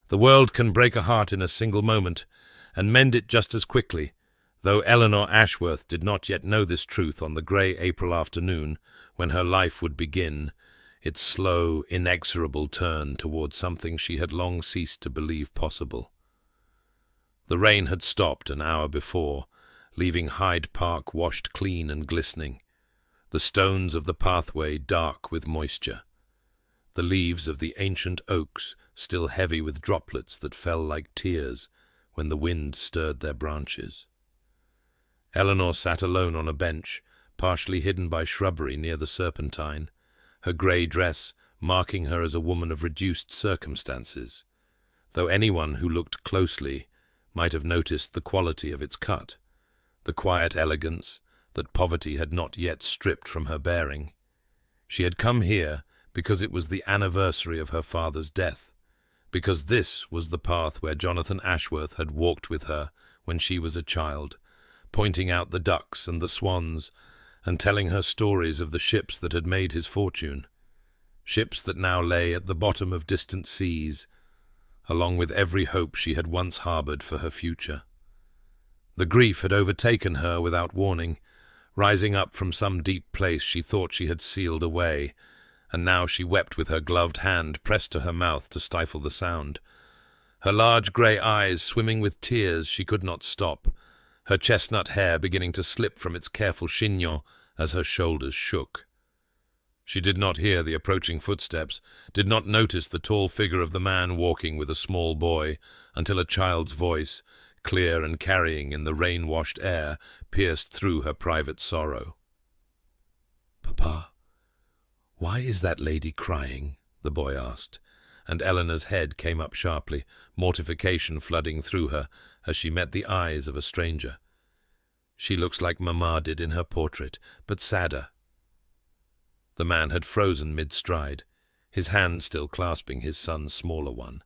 The world can break a heart in a single moment, and mend it just as quickly, though Eleanor Ashworth did not yet know this truth on the grey April afternoon when her life would begin its slow, inexorable turn towards something she had long ceased to believe possible. The rain had stopped an hour before, leaving Hyde Park washed clean and glistening, the stones of the pathway dark with moisture, the leaves of the ancient oaks still heavy with droplets that fell like tears when the wind stirred their branches. Eleanor sat alone on a bench, partially hidden by shrubbery near the Serpentine, her grey dress marking her as a woman of reduced circumstances, though anyone who looked closely might have noticed the quality of its cut, the quiet elegance that poverty had not yet stripped from her bearing. She had come here because it was the anniversary of her father's death, because this was the path where Jonathan Ashworth had walked with her when she was a child, pointing out the ducks and the swans, and telling her stories of the ships that had made his fortune, ships that now lay at the bottom of distant seas, along with every hope she had once harboured for her future. The grief had overtaken her without warning, rising up from some deep place she thought she had sealed away, and now she wept with her gloved hand pressed to her mouth to stifle the sound. Her large grey eyes swimming with tears, she could not stop, her chestnut hair beginning to slip from its careful chignon as her shoulders shook. She did not hear the approaching footsteps, did not notice the tall figure of the man walking with a small boy, until a child's voice, clear and carrying in the rain-washed air, pierced through her private sorrow. "Papa, why is that lady crying?" the boy asked, and Eleanor's head came up sharply, mortification flooding through her as she met the eyes of a stranger. "She looks like Mamma did in her portrait, but sadder." The man had frozen mid-stride, his hand still clasping his son's smaller one,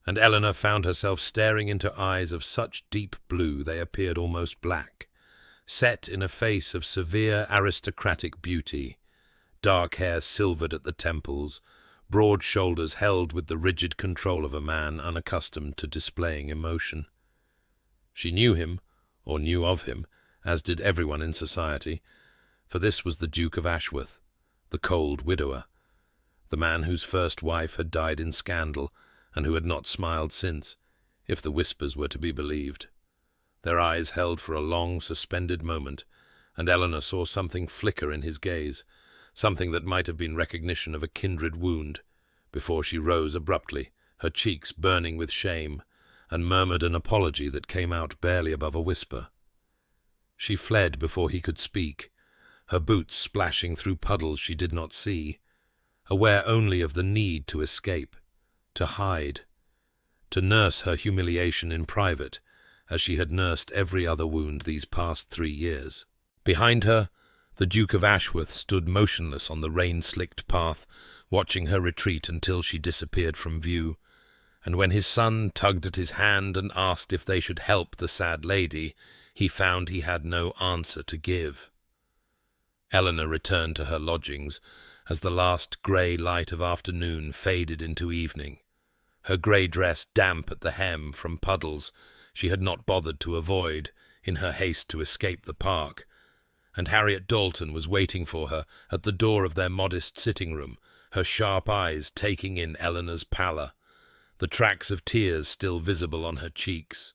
and Eleanor found herself staring into eyes of such deep blue they appeared almost black, set in a face of severe aristocratic beauty, dark hair silvered at the temples, broad shoulders held with the rigid control of a man unaccustomed to displaying emotion. She knew him, or knew of him, as did everyone in society, for this was the Duke of Ashworth, the cold widower, the man whose first wife had died in scandal, and who had not smiled since, if the whispers were to be believed. Their eyes held for a long, suspended moment, and Eleanor saw something flicker in his gaze, something that might have been recognition of a kindred wound, before she rose abruptly, her cheeks burning with shame, and murmured an apology that came out barely above a whisper. She fled before he could speak, her boots splashing through puddles she did not see, aware only of the need to escape, to hide, to nurse her humiliation in private, as she had nursed every other wound these past 3 years. Behind her, the Duke of Ashworth stood motionless on the rain-slicked path, watching her retreat until she disappeared from view, and when his son tugged at his hand and asked if they should help the sad lady, he found he had no answer to give. Eleanor returned to her lodgings as the last grey light of afternoon faded into evening, her grey dress damp at the hem from puddles she had not bothered to avoid in her haste to escape the park, and Harriet Dalton was waiting for her at the door of their modest sitting-room, her sharp eyes taking in Eleanor's pallor, the tracks of tears still visible on her cheeks,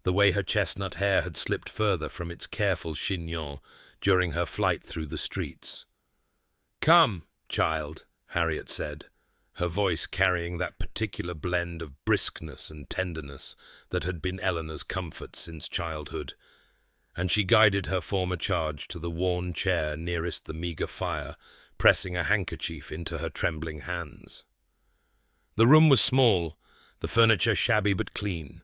the way her chestnut hair had slipped further from its careful chignon during her flight through the streets. "Come, child," Harriet said, her voice carrying that particular blend of briskness and tenderness that had been Eleanor's comfort since childhood, and she guided her former charge to the worn chair nearest the meagre fire, pressing a handkerchief into her trembling hands. The room was small, the furniture shabby but clean,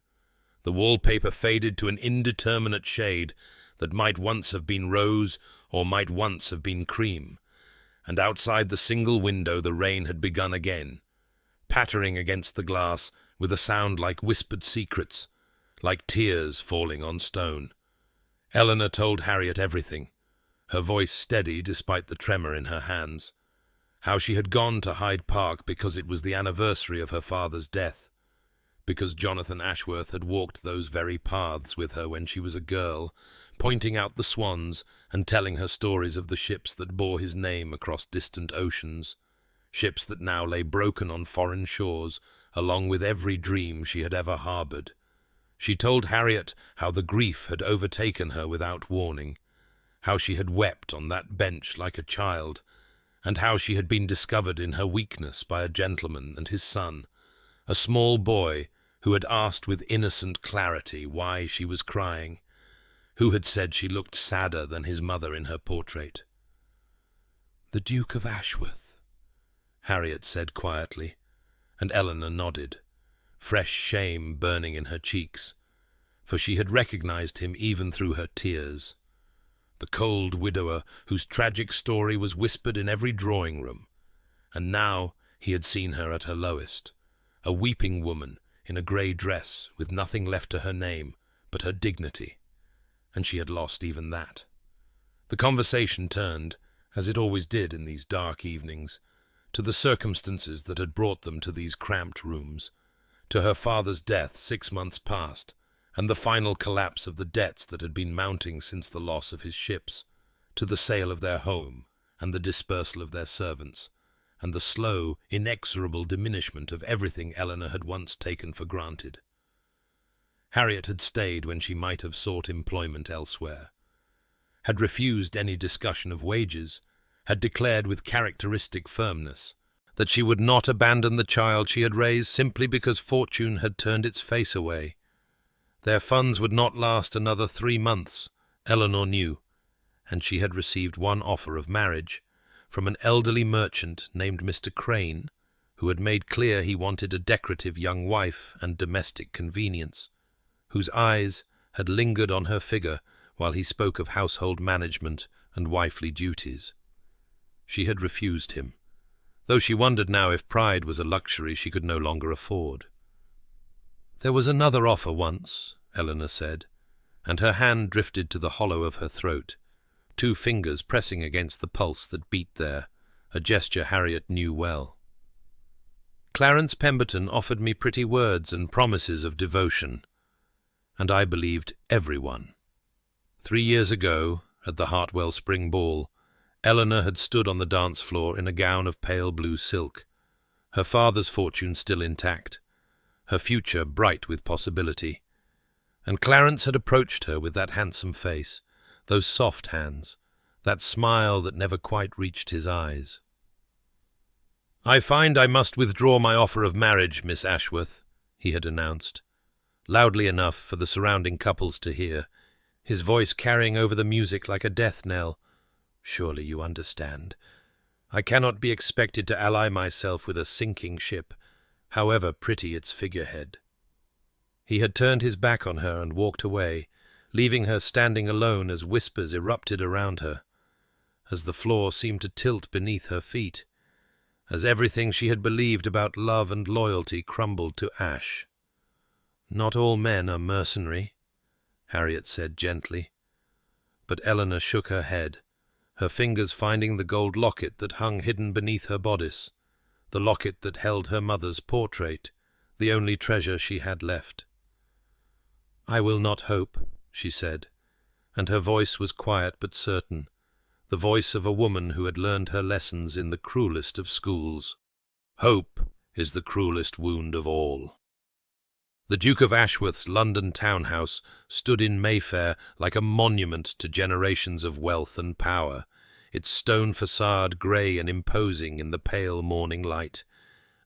the wallpaper faded to an indeterminate shade that might once have been rose or might once have been cream, and outside the single window the rain had begun again, pattering against the glass with a sound like whispered secrets, like tears falling on stone. Eleanor told Harriet everything, her voice steady despite the tremor in her hands, how she had gone to Hyde Park because it was the anniversary of her father's death, because Jonathan Ashworth had walked those very paths with her when she was a girl, pointing out the swans and telling her stories of the ships that bore his name across distant oceans, ships that now lay broken on foreign shores, along with every dream she had ever harboured. She told Harriet how the grief had overtaken her without warning, how she had wept on that bench like a child, and how she had been discovered in her weakness by a gentleman and his son, a small boy who had asked with innocent clarity why she was crying, who had said she looked sadder than his mother in her portrait. "The Duke of Ashworth," Harriet said quietly, and Eleanor nodded, fresh shame burning in her cheeks, for she had recognized him even through her tears. The cold widower whose tragic story was whispered in every drawing-room, and now he had seen her at her lowest, a weeping woman in a grey dress with nothing left to her name but her dignity, and she had lost even that. The conversation turned, as it always did in these dark evenings, to the circumstances that had brought them to these cramped rooms, to her father's death 6 months past, and the final collapse of the debts that had been mounting since the loss of his ships, to the sale of their home and the dispersal of their servants, and the slow, inexorable diminishment of everything Eleanor had once taken for granted. Harriet had stayed when she might have sought employment elsewhere, had refused any discussion of wages, had declared with characteristic firmness that she would not abandon the child she had raised simply because fortune had turned its face away. Their funds would not last another 3 months, Eleanor knew, and she had received one offer of marriage from an elderly merchant named Mr. Crane, who had made clear he wanted a decorative young wife and domestic convenience, whose eyes had lingered on her figure while he spoke of household management and wifely duties. She had refused him, though she wondered now if pride was a luxury she could no longer afford. "There was another offer once," Eleanor said, and her hand drifted to the hollow of her throat, 2 fingers pressing against the pulse that beat there, a gesture Harriet knew well. "Clarence Pemberton offered me pretty words and promises of devotion, and I believed everyone. 3 years ago, at the Hartwell Spring Ball, Eleanor had stood on the dance floor in a gown of pale blue silk, her father's fortune still intact, her future bright with possibility, and Clarence had approached her with that handsome face, those soft hands, that smile that never quite reached his eyes. "I find I must withdraw my offer of marriage, Miss Ashworth," he had announced, loudly enough for the surrounding couples to hear, his voice carrying over the music like a death knell. "Surely you understand. I cannot be expected to ally myself with a sinking ship, however pretty its figurehead." He had turned his back on her and walked away, leaving her standing alone as whispers erupted around her, as the floor seemed to tilt beneath her feet, as everything she had believed about love and loyalty crumbled to ash. "Not all men are mercenary," Harriet said gently, but Eleanor shook her head, her fingers finding the gold locket that hung hidden beneath her bodice, the locket that held her mother's portrait, the only treasure she had left. "I will not hope," she said, and her voice was quiet but certain, the voice of a woman who had learned her lessons in the cruelest of schools. Hope is the cruelest wound of all. The Duke of Ashworth's London townhouse stood in Mayfair like a monument to generations of wealth and power, its stone facade grey and imposing in the pale morning light,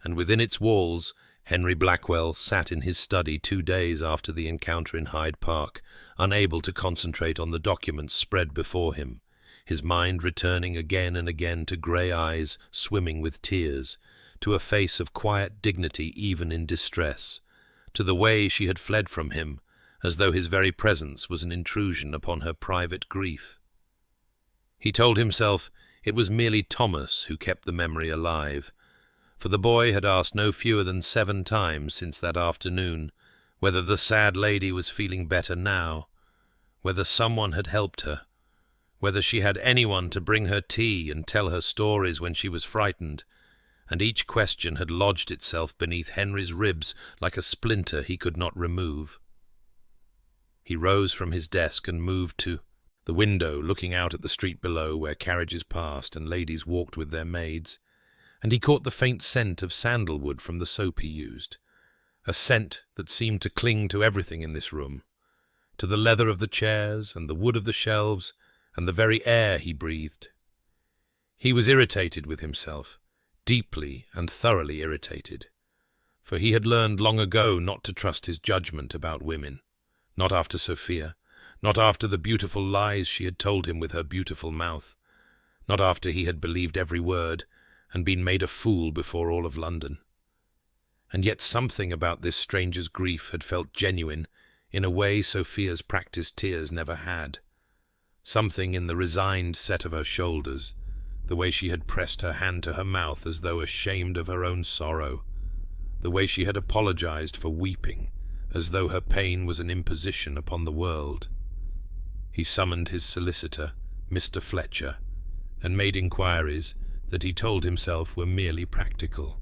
and within its walls Henry Blackwell sat in his study 2 days after the encounter in Hyde Park, unable to concentrate on the documents spread before him, his mind returning again and again to grey eyes swimming with tears, to a face of quiet dignity even in distress, to the way she had fled from him, as though his very presence was an intrusion upon her private grief. He told himself it was merely Thomas who kept the memory alive, for the boy had asked no fewer than 7 times since that afternoon whether the sad lady was feeling better now, whether someone had helped her, whether she had anyone to bring her tea and tell her stories when she was frightened, and each question had lodged itself beneath Henry's ribs like a splinter he could not remove. He rose from his desk and moved to the window, looking out at the street below where carriages passed and ladies walked with their maids, and he caught the faint scent of sandalwood from the soap he used, a scent that seemed to cling to everything in this room, to the leather of the chairs and the wood of the shelves and the very air he breathed. He was irritated with himself, deeply and thoroughly irritated, for he had learned long ago not to trust his judgment about women, not after Sophia, not after the beautiful lies she had told him with her beautiful mouth, not after he had believed every word and been made a fool before all of London. And yet something about this stranger's grief had felt genuine in a way Sophia's practised tears never had. Something in the resigned set of her shoulders, the way she had pressed her hand to her mouth as though ashamed of her own sorrow, the way she had apologized for weeping, as though her pain was an imposition upon the world. He summoned his solicitor, Mr. Fletcher, and made inquiries that he told himself were merely practical,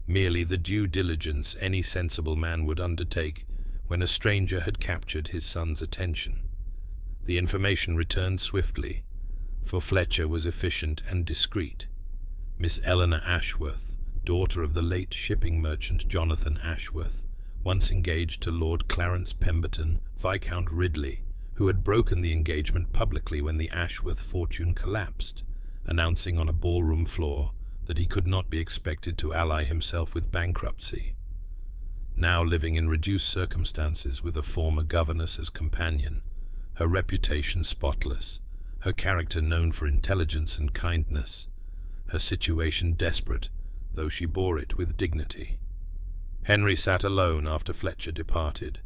merely the due diligence any sensible man would undertake when a stranger had captured his son's attention. The information returned swiftly, for Fletcher was efficient and discreet. Miss Eleanor Ashworth, daughter of the late shipping merchant Jonathan Ashworth, once engaged to Lord Clarence Pemberton, Viscount Ridley, who had broken the engagement publicly when the Ashworth fortune collapsed, announcing on a ballroom floor that he could not be expected to ally himself with bankruptcy. Now living in reduced circumstances with a former governess as companion, her reputation spotless, her character known for intelligence and kindness, her situation desperate, though she bore it with dignity. Henry sat alone after Fletcher departed,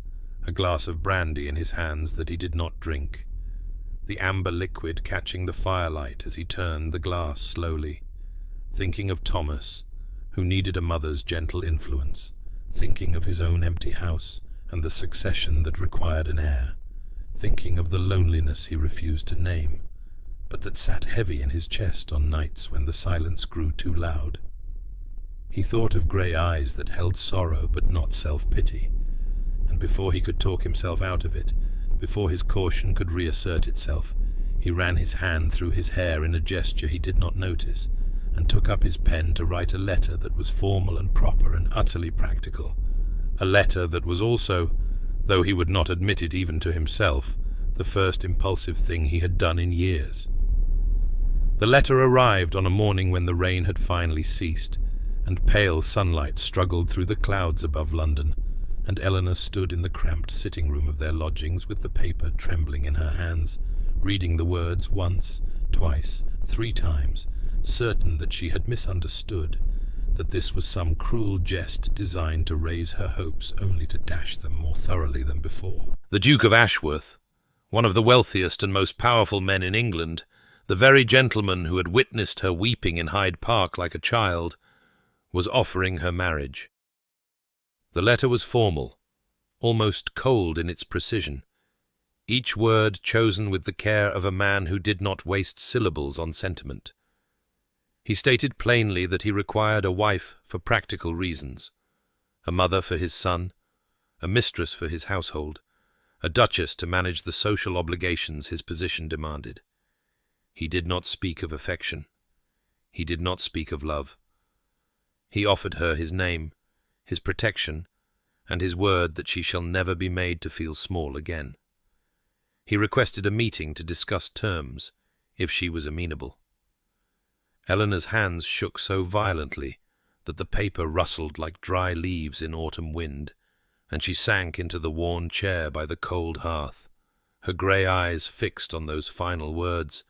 a glass of brandy in his hands that he did not drink, the amber liquid catching the firelight as he turned the glass slowly, thinking of Thomas, who needed a mother's gentle influence, thinking of his own empty house and the succession that required an heir, thinking of the loneliness he refused to name, but that sat heavy in his chest on nights when the silence grew too loud. He thought of grey eyes that held sorrow but not self-pity, and before he could talk himself out of it, before his caution could reassert itself, he ran his hand through his hair in a gesture he did not notice, and took up his pen to write a letter that was formal and proper and utterly practical, a letter that was also, though he would not admit it even to himself, the first impulsive thing he had done in years. The letter arrived on a morning when the rain had finally ceased, and pale sunlight struggled through the clouds above London, and Eleanor stood in the cramped sitting-room of their lodgings with the paper trembling in her hands, reading the words once, twice, 3 times, certain that she had misunderstood, that this was some cruel jest designed to raise her hopes only to dash them more thoroughly than before. The Duke of Ashworth, one of the wealthiest and most powerful men in England, the very gentleman who had witnessed her weeping in Hyde Park like a child, was offering her marriage. The letter was formal, almost cold in its precision, each word chosen with the care of a man who did not waste syllables on sentiment. He stated plainly that he required a wife for practical reasons, a mother for his son, a mistress for his household, a duchess to manage the social obligations his position demanded. He did not speak of affection. He did not speak of love. He offered her his name, his protection, and his word that she shall never be made to feel small again. He requested a meeting to discuss terms, if she was amenable. Eleanor's hands shook so violently that the paper rustled like dry leaves in autumn wind, and she sank into the worn chair by the cold hearth, her grey eyes fixed on those final words,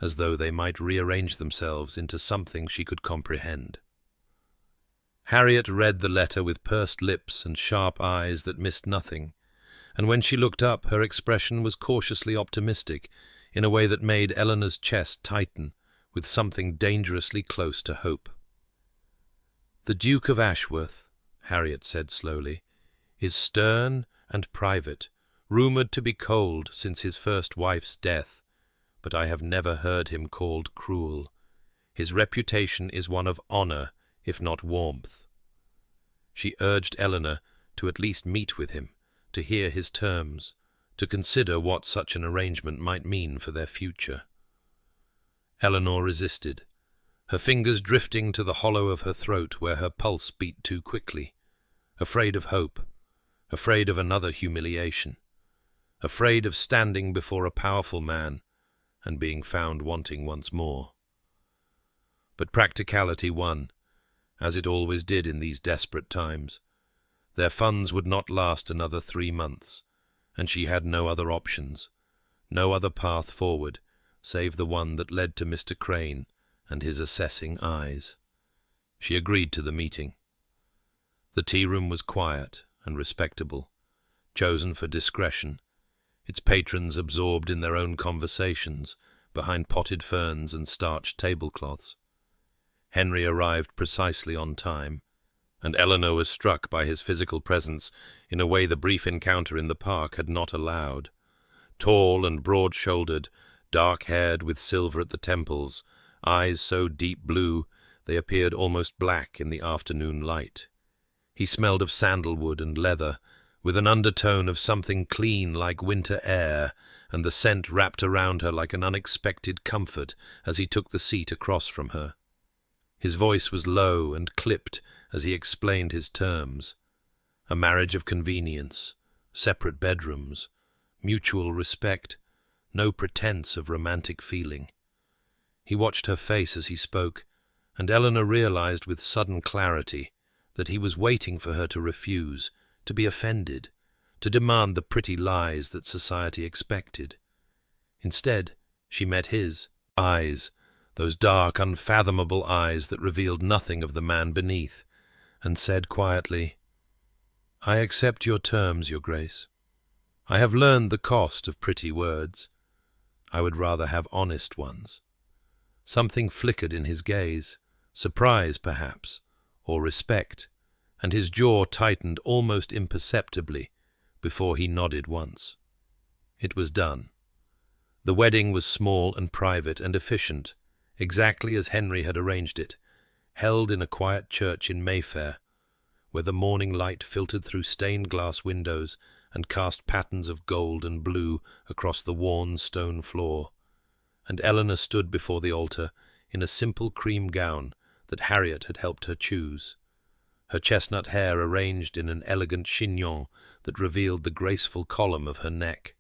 as though they might rearrange themselves into something she could comprehend. Harriet read the letter with pursed lips and sharp eyes that missed nothing, and when she looked up her expression was cautiously optimistic in a way that made Eleanor's chest tighten with something dangerously close to hope. "The Duke of Ashworth," Harriet said slowly, "is stern and private, rumoured to be cold since his first wife's death, but I have never heard him called cruel. His reputation is one of honour if not warmth. She urged Eleanor to at least meet with him, to hear his terms, to consider what such an arrangement might mean for their future. Eleanor resisted, her fingers drifting to the hollow of her throat where her pulse beat too quickly, afraid of hope, afraid of another humiliation, afraid of standing before a powerful man and being found wanting once more. But practicality won, as it always did in these desperate times. Their funds would not last another 3 months, and she had no other options, no other path forward, save the one that led to Mr. Crane and his assessing eyes. She agreed to the meeting. The tea-room was quiet and respectable, chosen for discretion, its patrons absorbed in their own conversations behind potted ferns and starched tablecloths. Henry arrived precisely on time, and Eleanor was struck by his physical presence in a way the brief encounter in the park had not allowed. Tall and broad-shouldered, dark-haired with silver at the temples, eyes so deep blue they appeared almost black in the afternoon light. He smelled of sandalwood and leather, with an undertone of something clean like winter air, and the scent wrapped around her like an unexpected comfort as he took the seat across from her. His voice was low and clipped as he explained his terms. A marriage of convenience, separate bedrooms, mutual respect, no pretense of romantic feeling. He watched her face as he spoke, and Eleanor realized with sudden clarity that he was waiting for her to refuse, to be offended, to demand the pretty lies that society expected. Instead, she met his eyes, those dark, unfathomable eyes that revealed nothing of the man beneath, and said quietly, "I accept your terms, Your Grace. I have learned the cost of pretty words. I would rather have honest ones." Something flickered in his gaze, surprise perhaps, or respect, and his jaw tightened almost imperceptibly before he nodded once. It was done. The wedding was small and private and efficient, exactly as Henry had arranged it, held in a quiet church in Mayfair, where the morning light filtered through stained-glass windows and cast patterns of gold and blue across the worn stone floor, and Eleanor stood before the altar in a simple cream gown that Harriet had helped her choose, her chestnut hair arranged in an elegant chignon that revealed the graceful column of her neck,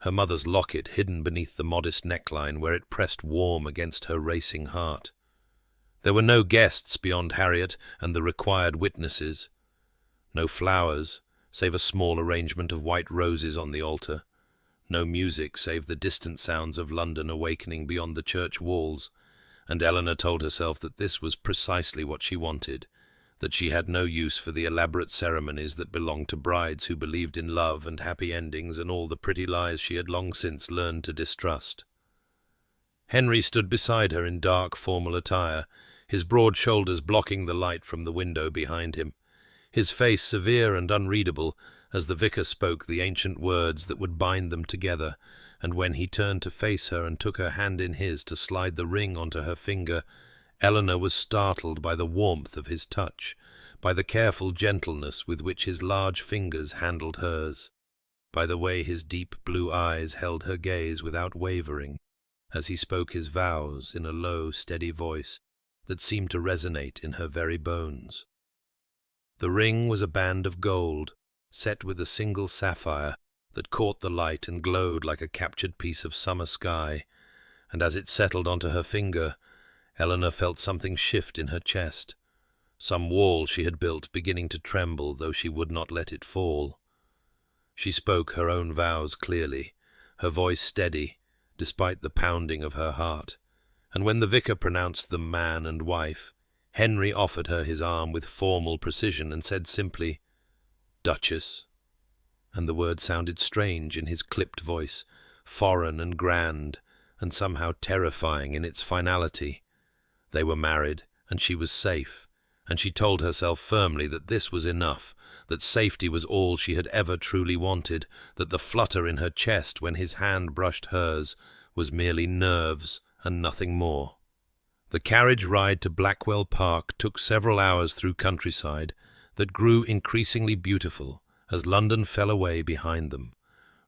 her mother's locket hidden beneath the modest neckline where it pressed warm against her racing heart. There were no guests beyond Harriet and the required witnesses, no flowers save a small arrangement of white roses on the altar, no music save the distant sounds of London awakening beyond the church walls, and Eleanor told herself that this was precisely what she wanted, that she had no use for the elaborate ceremonies that belonged to brides who believed in love and happy endings and all the pretty lies she had long since learned to distrust. Henry stood beside her in dark, formal attire, his broad shoulders blocking the light from the window behind him, his face severe and unreadable as the vicar spoke the ancient words that would bind them together, and when he turned to face her and took her hand in his to slide the ring onto her finger, Eleanor was startled by the warmth of his touch, by the careful gentleness with which his large fingers handled hers, by the way his deep blue eyes held her gaze without wavering, as he spoke his vows in a low, steady voice that seemed to resonate in her very bones. The ring was a band of gold, set with a single sapphire that caught the light and glowed like a captured piece of summer sky, and as it settled onto her finger, Eleanor felt something shift in her chest, some wall she had built beginning to tremble, though she would not let it fall. She spoke her own vows clearly, her voice steady, despite the pounding of her heart, and when the vicar pronounced them man and wife, Henry offered her his arm with formal precision and said simply, "Duchess," and the word sounded strange in his clipped voice, foreign and grand, and somehow terrifying in its finality. They were married, and she was safe, and she told herself firmly that this was enough, that safety was all she had ever truly wanted, that the flutter in her chest when his hand brushed hers was merely nerves and nothing more. The carriage ride to Blackwell Park took several hours through countryside that grew increasingly beautiful as London fell away behind them.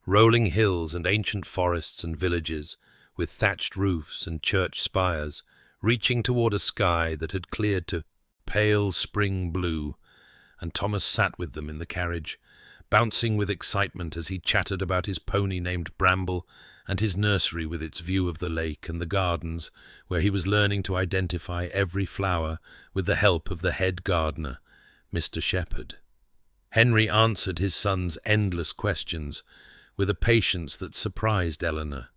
Rolling hills and ancient forests and villages, with thatched roofs and church spires, reaching toward a sky that had cleared to pale spring blue, and Thomas sat with them in the carriage, bouncing with excitement as he chattered about his pony named Bramble and his nursery with its view of the lake and the gardens, where he was learning to identify every flower with the help of the head gardener, Mr. Shepherd. Henry answered his son's endless questions with a patience that surprised Eleanor,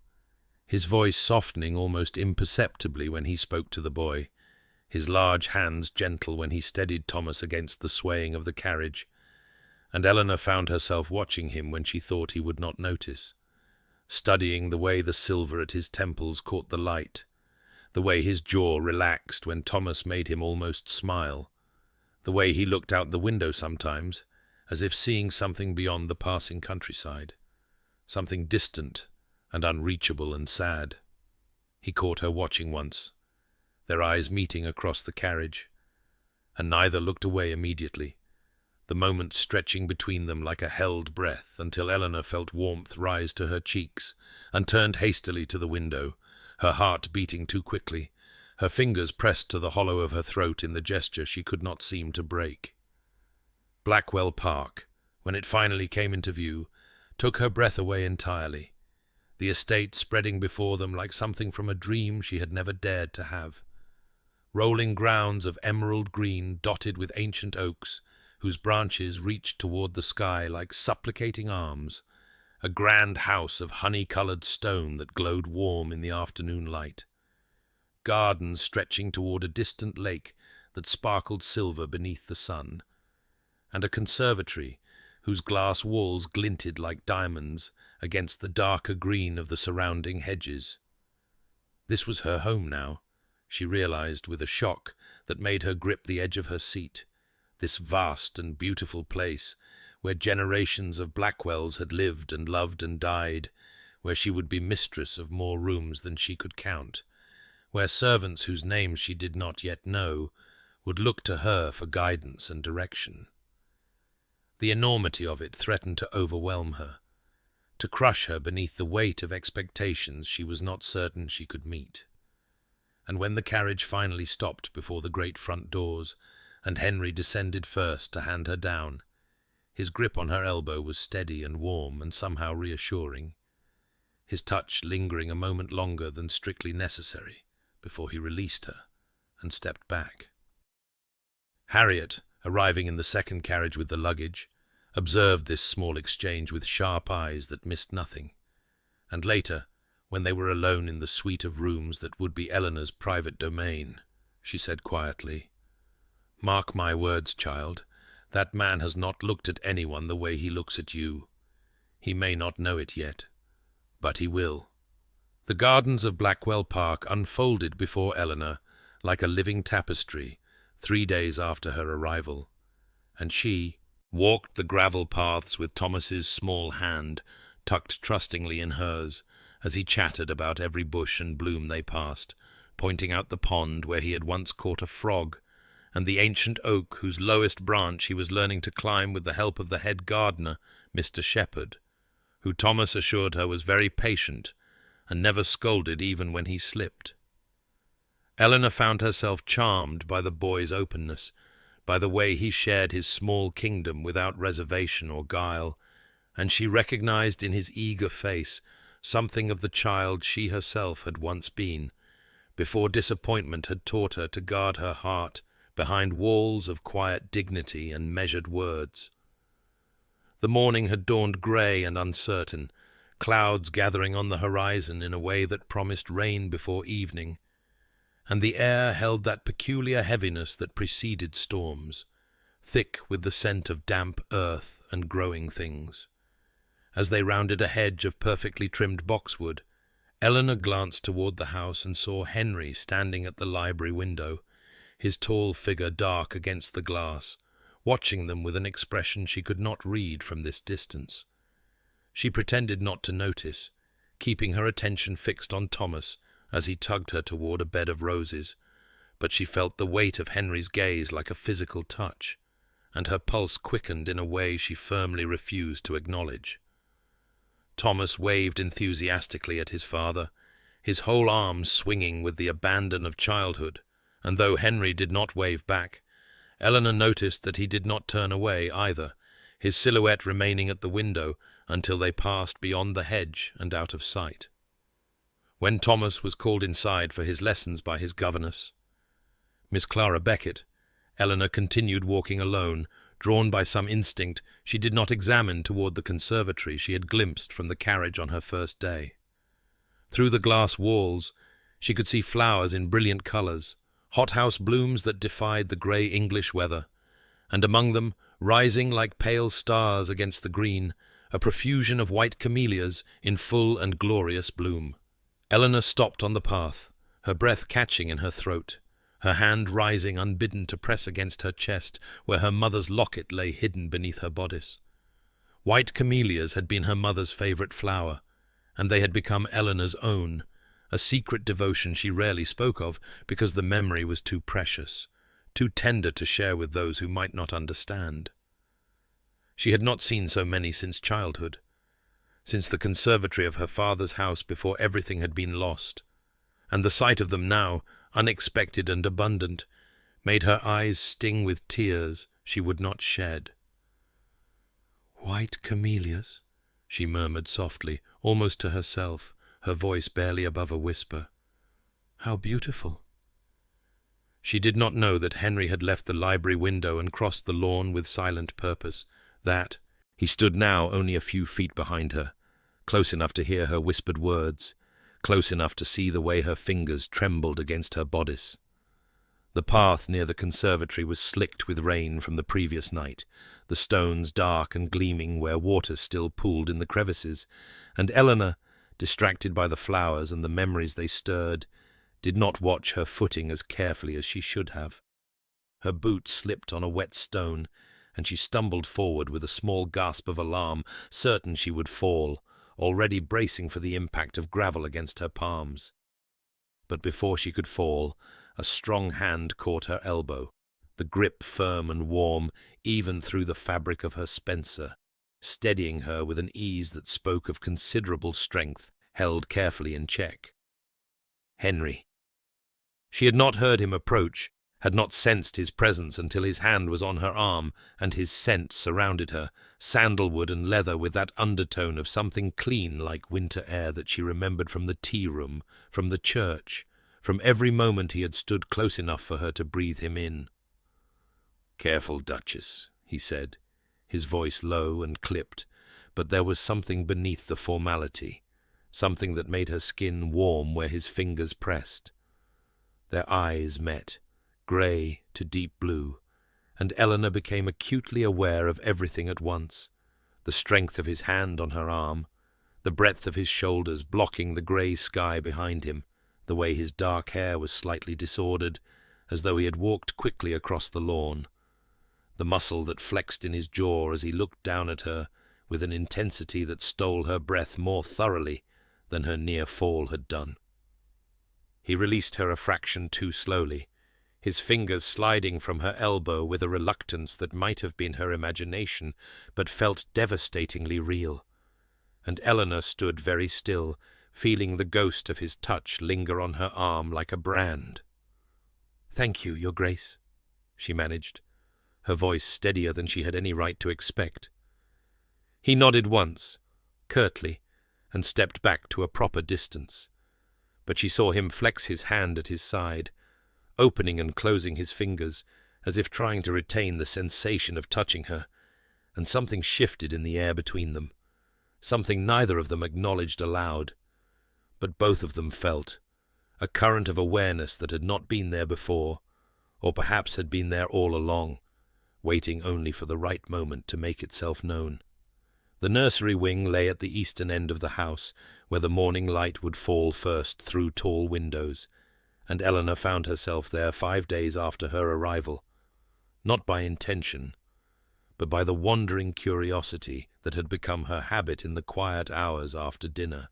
his voice softening almost imperceptibly when he spoke to the boy, his large hands gentle when he steadied Thomas against the swaying of the carriage, and Eleanor found herself watching him when she thought he would not notice, studying the way the silver at his temples caught the light, the way his jaw relaxed when Thomas made him almost smile, the way he looked out the window sometimes, as if seeing something beyond the passing countryside, something distant and unreachable and sad. He caught her watching once, their eyes meeting across the carriage, and neither looked away immediately, the moment stretching between them like a held breath until Eleanor felt warmth rise to her cheeks and turned hastily to the window, her heart beating too quickly, her fingers pressed to the hollow of her throat in the gesture she could not seem to break. Blackwell Park, when it finally came into view, took her breath away entirely, the estate spreading before them like something from a dream she had never dared to have. Rolling grounds of emerald green dotted with ancient oaks, whose branches reached toward the sky like supplicating arms, a grand house of honey-colored stone that glowed warm in the afternoon light, gardens stretching toward a distant lake that sparkled silver beneath the sun, and a conservatory whose glass walls glinted like diamonds against the darker green of the surrounding hedges. This was her home now, she realized with a shock that made her grip the edge of her seat. This vast and beautiful place, where generations of Blackwells had lived and loved and died, where she would be mistress of more rooms than she could count, where servants whose names she did not yet know would look to her for guidance and direction. The enormity of it threatened to overwhelm her, to crush her beneath the weight of expectations she was not certain she could meet. And when the carriage finally stopped before the great front doors, and Henry descended first to hand her down, his grip on her elbow was steady and warm and somehow reassuring, his touch lingering a moment longer than strictly necessary before he released her and stepped back. Harriet, arriving in the second carriage with the luggage, observed this small exchange with sharp eyes that missed nothing, and later, when they were alone in the suite of rooms that would be Eleanor's private domain, she said quietly, "Mark my words, child, that man has not looked at anyone the way he looks at you. He may not know it yet, but he will." The gardens of Blackwell Park unfolded before Eleanor like a living tapestry 3 days after her arrival, and she walked the gravel paths with Thomas's small hand tucked trustingly in hers as he chattered about every bush and bloom they passed, pointing out the pond where he had once caught a frog, and the ancient oak whose lowest branch he was learning to climb with the help of the head gardener, Mr. Shepherd, who Thomas assured her was very patient and never scolded even when he slipped. Eleanor found herself charmed by the boy's openness, by the way he shared his small kingdom without reservation or guile, and she recognized in his eager face something of the child she herself had once been, before disappointment had taught her to guard her heart behind walls of quiet dignity and measured words. The morning had dawned grey and uncertain, clouds gathering on the horizon in a way that promised rain before evening, and the air held that peculiar heaviness that preceded storms, thick with the scent of damp earth and growing things. As they rounded a hedge of perfectly trimmed boxwood, Eleanor glanced toward the house and saw Henry standing at the library window, his tall figure dark against the glass, watching them with an expression she could not read from this distance. She pretended not to notice, keeping her attention fixed on Thomas as he tugged her toward a bed of roses, but she felt the weight of Henry's gaze like a physical touch, and her pulse quickened in a way she firmly refused to acknowledge. Thomas waved enthusiastically at his father, his whole arm swinging with the abandon of childhood, and though Henry did not wave back, Eleanor noticed that he did not turn away either, his silhouette remaining at the window until they passed beyond the hedge and out of sight. When Thomas was called inside for his lessons by his governess, Miss Clara Beckett, Eleanor continued walking alone, drawn by some instinct she did not examine toward the conservatory she had glimpsed from the carriage on her first day. Through the glass walls she could see flowers in brilliant colours, hothouse blooms that defied the grey English weather, and among them, rising like pale stars against the green, a profusion of white camellias in full and glorious bloom. Eleanor stopped on the path, her breath catching in her throat, her hand rising unbidden to press against her chest where her mother's locket lay hidden beneath her bodice. White camellias had been her mother's favourite flower, and they had become Eleanor's own, a secret devotion she rarely spoke of because the memory was too precious, too tender to share with those who might not understand. She had not seen so many since childhood, since the conservatory of her father's house before everything had been lost, and the sight of them now, unexpected and abundant, made her eyes sting with tears she would not shed. "White camellias," she murmured softly, almost to herself, her voice barely above a whisper. "How beautiful!" She did not know that Henry had left the library window and crossed the lawn with silent purpose, that he stood now only a few feet behind her, close enough to hear her whispered words, close enough to see the way her fingers trembled against her bodice. The path near the conservatory was slicked with rain from the previous night, the stones dark and gleaming where water still pooled in the crevices, and Eleanor, distracted by the flowers and the memories they stirred, did not watch her footing as carefully as she should have. Her boot slipped on a wet stone, and she stumbled forward with a small gasp of alarm, certain she would fall, already bracing for the impact of gravel against her palms. But before she could fall, a strong hand caught her elbow, the grip firm and warm even through the fabric of her spencer, steadying her with an ease that spoke of considerable strength held carefully in check. Henry. She had not heard him approach, had not sensed his presence until his hand was on her arm and his scent surrounded her, sandalwood and leather with that undertone of something clean like winter air that she remembered from the tea-room, from the church, from every moment he had stood close enough for her to breathe him in. "Careful, Duchess," he said, his voice low and clipped, but there was something beneath the formality, something that made her skin warm where his fingers pressed. Their eyes met, grey to deep blue, and Eleanor became acutely aware of everything at once, the strength of his hand on her arm, the breadth of his shoulders blocking the grey sky behind him, the way his dark hair was slightly disordered, as though he had walked quickly across the lawn, the muscle that flexed in his jaw as he looked down at her with an intensity that stole her breath more thoroughly than her near fall had done. He released her a fraction too slowly, his fingers sliding from her elbow with a reluctance that might have been her imagination, but felt devastatingly real. And Eleanor stood very still, feeling the ghost of his touch linger on her arm like a brand. "Thank you, Your Grace," she managed, her voice steadier than she had any right to expect. He nodded once, curtly, and stepped back to a proper distance. But she saw him flex his hand at his side, opening and closing his fingers, as if trying to retain the sensation of touching her, and something shifted in the air between them, something neither of them acknowledged aloud, but both of them felt, a current of awareness that had not been there before, or perhaps had been there all along, waiting only for the right moment to make itself known. The nursery wing lay at the eastern end of the house, where the morning light would fall first through tall windows, and Eleanor found herself there 5 days after her arrival, not by intention, but by the wandering curiosity that had become her habit in the quiet hours after dinner,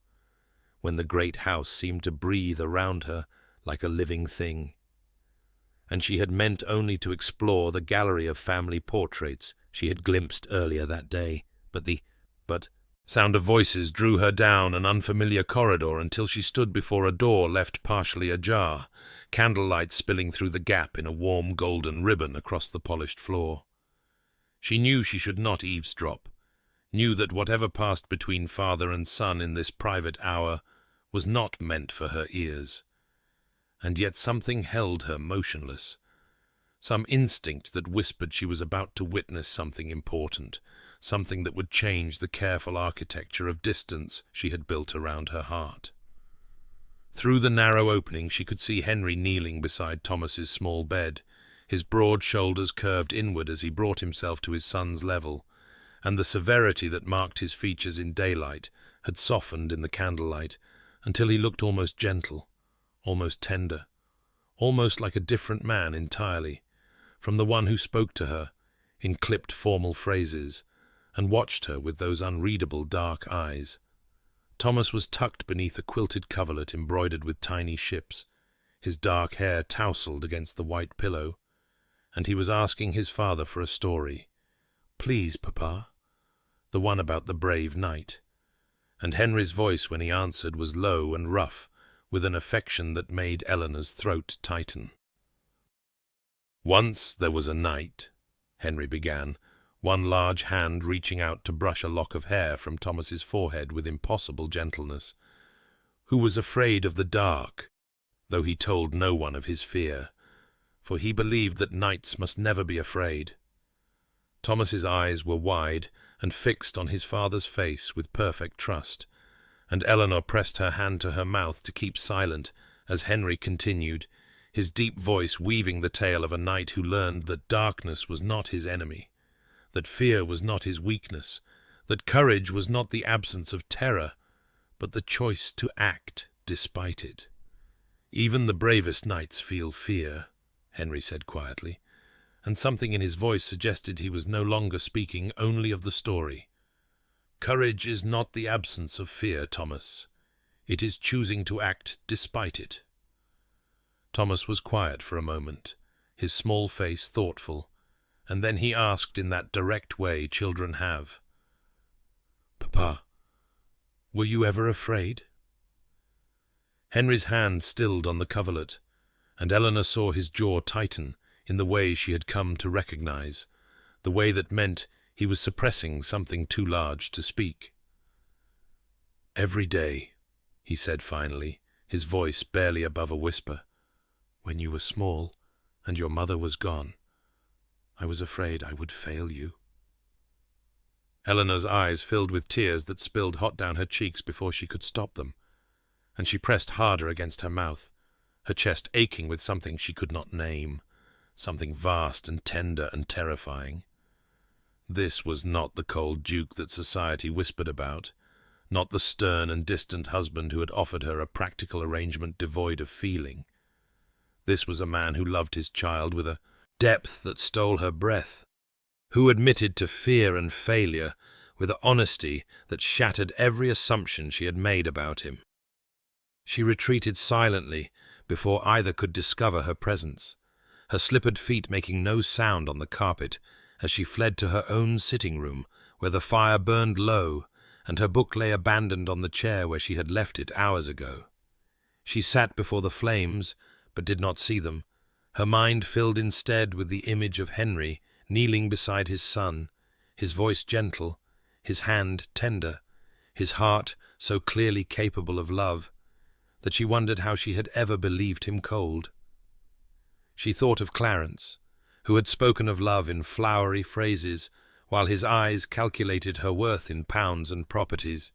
when the great house seemed to breathe around her like a living thing. and she had meant only to explore the gallery of family portraits she had glimpsed earlier that day. But sound of voices drew her down an unfamiliar corridor until she stood before a door left partially ajar, candlelight spilling through the gap in a warm golden ribbon across the polished floor. She knew she should not eavesdrop, knew that whatever passed between father and son in this private hour was not meant for her ears. And yet something held her motionless, some instinct that whispered she was about to witness something important, something that would change the careful architecture of distance she had built around her heart. Through the narrow opening she could see Henry kneeling beside Thomas's small bed, his broad shoulders curved inward as he brought himself to his son's level, and the severity that marked his features in daylight had softened in the candlelight until he looked almost gentle, almost tender, almost like a different man entirely, from the one who spoke to her in clipped formal phrases and watched her with those unreadable dark eyes. Thomas was tucked beneath a quilted coverlet embroidered with tiny ships, his dark hair tousled against the white pillow, and he was asking his father for a story. "Please, Papa," the one about the brave knight. And Henry's voice when he answered was low and rough, with an affection that made Eleanor's throat tighten. "Once there was a knight," Henry began, one large hand reaching out to brush a lock of hair from Thomas's forehead with impossible gentleness, "who was afraid of the dark, though he told no one of his fear, for he believed that knights must never be afraid." Thomas's eyes were wide and fixed on his father's face with perfect trust, and Eleanor pressed her hand to her mouth to keep silent as Henry continued, his deep voice weaving the tale of a knight who learned that darkness was not his enemy, that fear was not his weakness, that courage was not the absence of terror, but the choice to act despite it. "Even the bravest knights feel fear," Henry said quietly, and something in his voice suggested he was no longer speaking only of the story. "Courage is not the absence of fear, Thomas. It is choosing to act despite it." Thomas was quiet for a moment, his small face thoughtful, and then he asked in that direct way children have, "Papa, were you ever afraid?" Henry's hand stilled on the coverlet, and Eleanor saw his jaw tighten in the way she had come to recognize, the way that meant he was suppressing something too large to speak. "Every day," he said finally, his voice barely above a whisper, "when you were small and your mother was gone, I was afraid I would fail you." Eleanor's eyes filled with tears that spilled hot down her cheeks before she could stop them, and she pressed harder against her mouth, her chest aching with something she could not name, something vast and tender and terrifying. This was not the cold duke that society whispered about, not the stern and distant husband who had offered her a practical arrangement devoid of feeling. This was a man who loved his child with a depth that stole her breath, who admitted to fear and failure with an honesty that shattered every assumption she had made about him. She retreated silently before either could discover her presence, her slippered feet making no sound on the carpet as she fled to her own sitting room where the fire burned low and her book lay abandoned on the chair where she had left it hours ago. She sat before the flames, but did not see them, her mind filled instead with the image of Henry kneeling beside his son, his voice gentle, his hand tender, his heart so clearly capable of love, that she wondered how she had ever believed him cold. She thought of Clarence, who had spoken of love in flowery phrases, while his eyes calculated her worth in pounds and properties,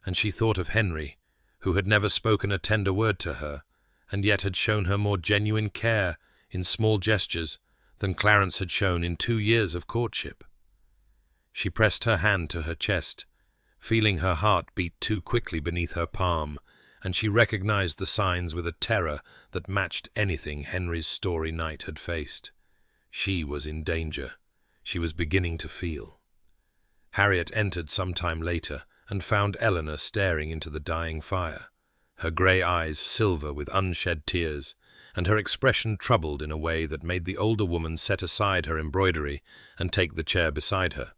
and she thought of Henry, who had never spoken a tender word to her, and yet had shown her more genuine care in small gestures than Clarence had shown in 2 years of courtship. She pressed her hand to her chest, feeling her heart beat too quickly beneath her palm, and she recognized the signs with a terror that matched anything Henry's Story Knight had faced. She was in danger. She was beginning to feel. Harriet entered some time later and found Eleanor staring into the dying fire, her grey eyes silver with unshed tears, and her expression troubled in a way that made the older woman set aside her embroidery and take the chair beside her.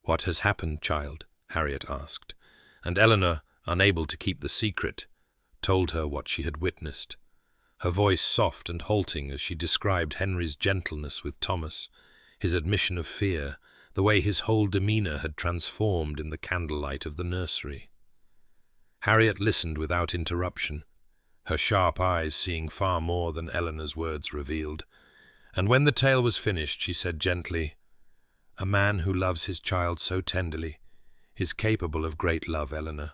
"What has happened, child?" Harriet asked, and Eleanor, unable to keep the secret, told her what she had witnessed, her voice soft and halting as she described Henry's gentleness with Thomas, his admission of fear, the way his whole demeanour had transformed in the candlelight of the nursery. Harriet listened without interruption, her sharp eyes seeing far more than Eleanor's words revealed, and when the tale was finished she said gently, "A man who loves his child so tenderly is capable of great love, Eleanor.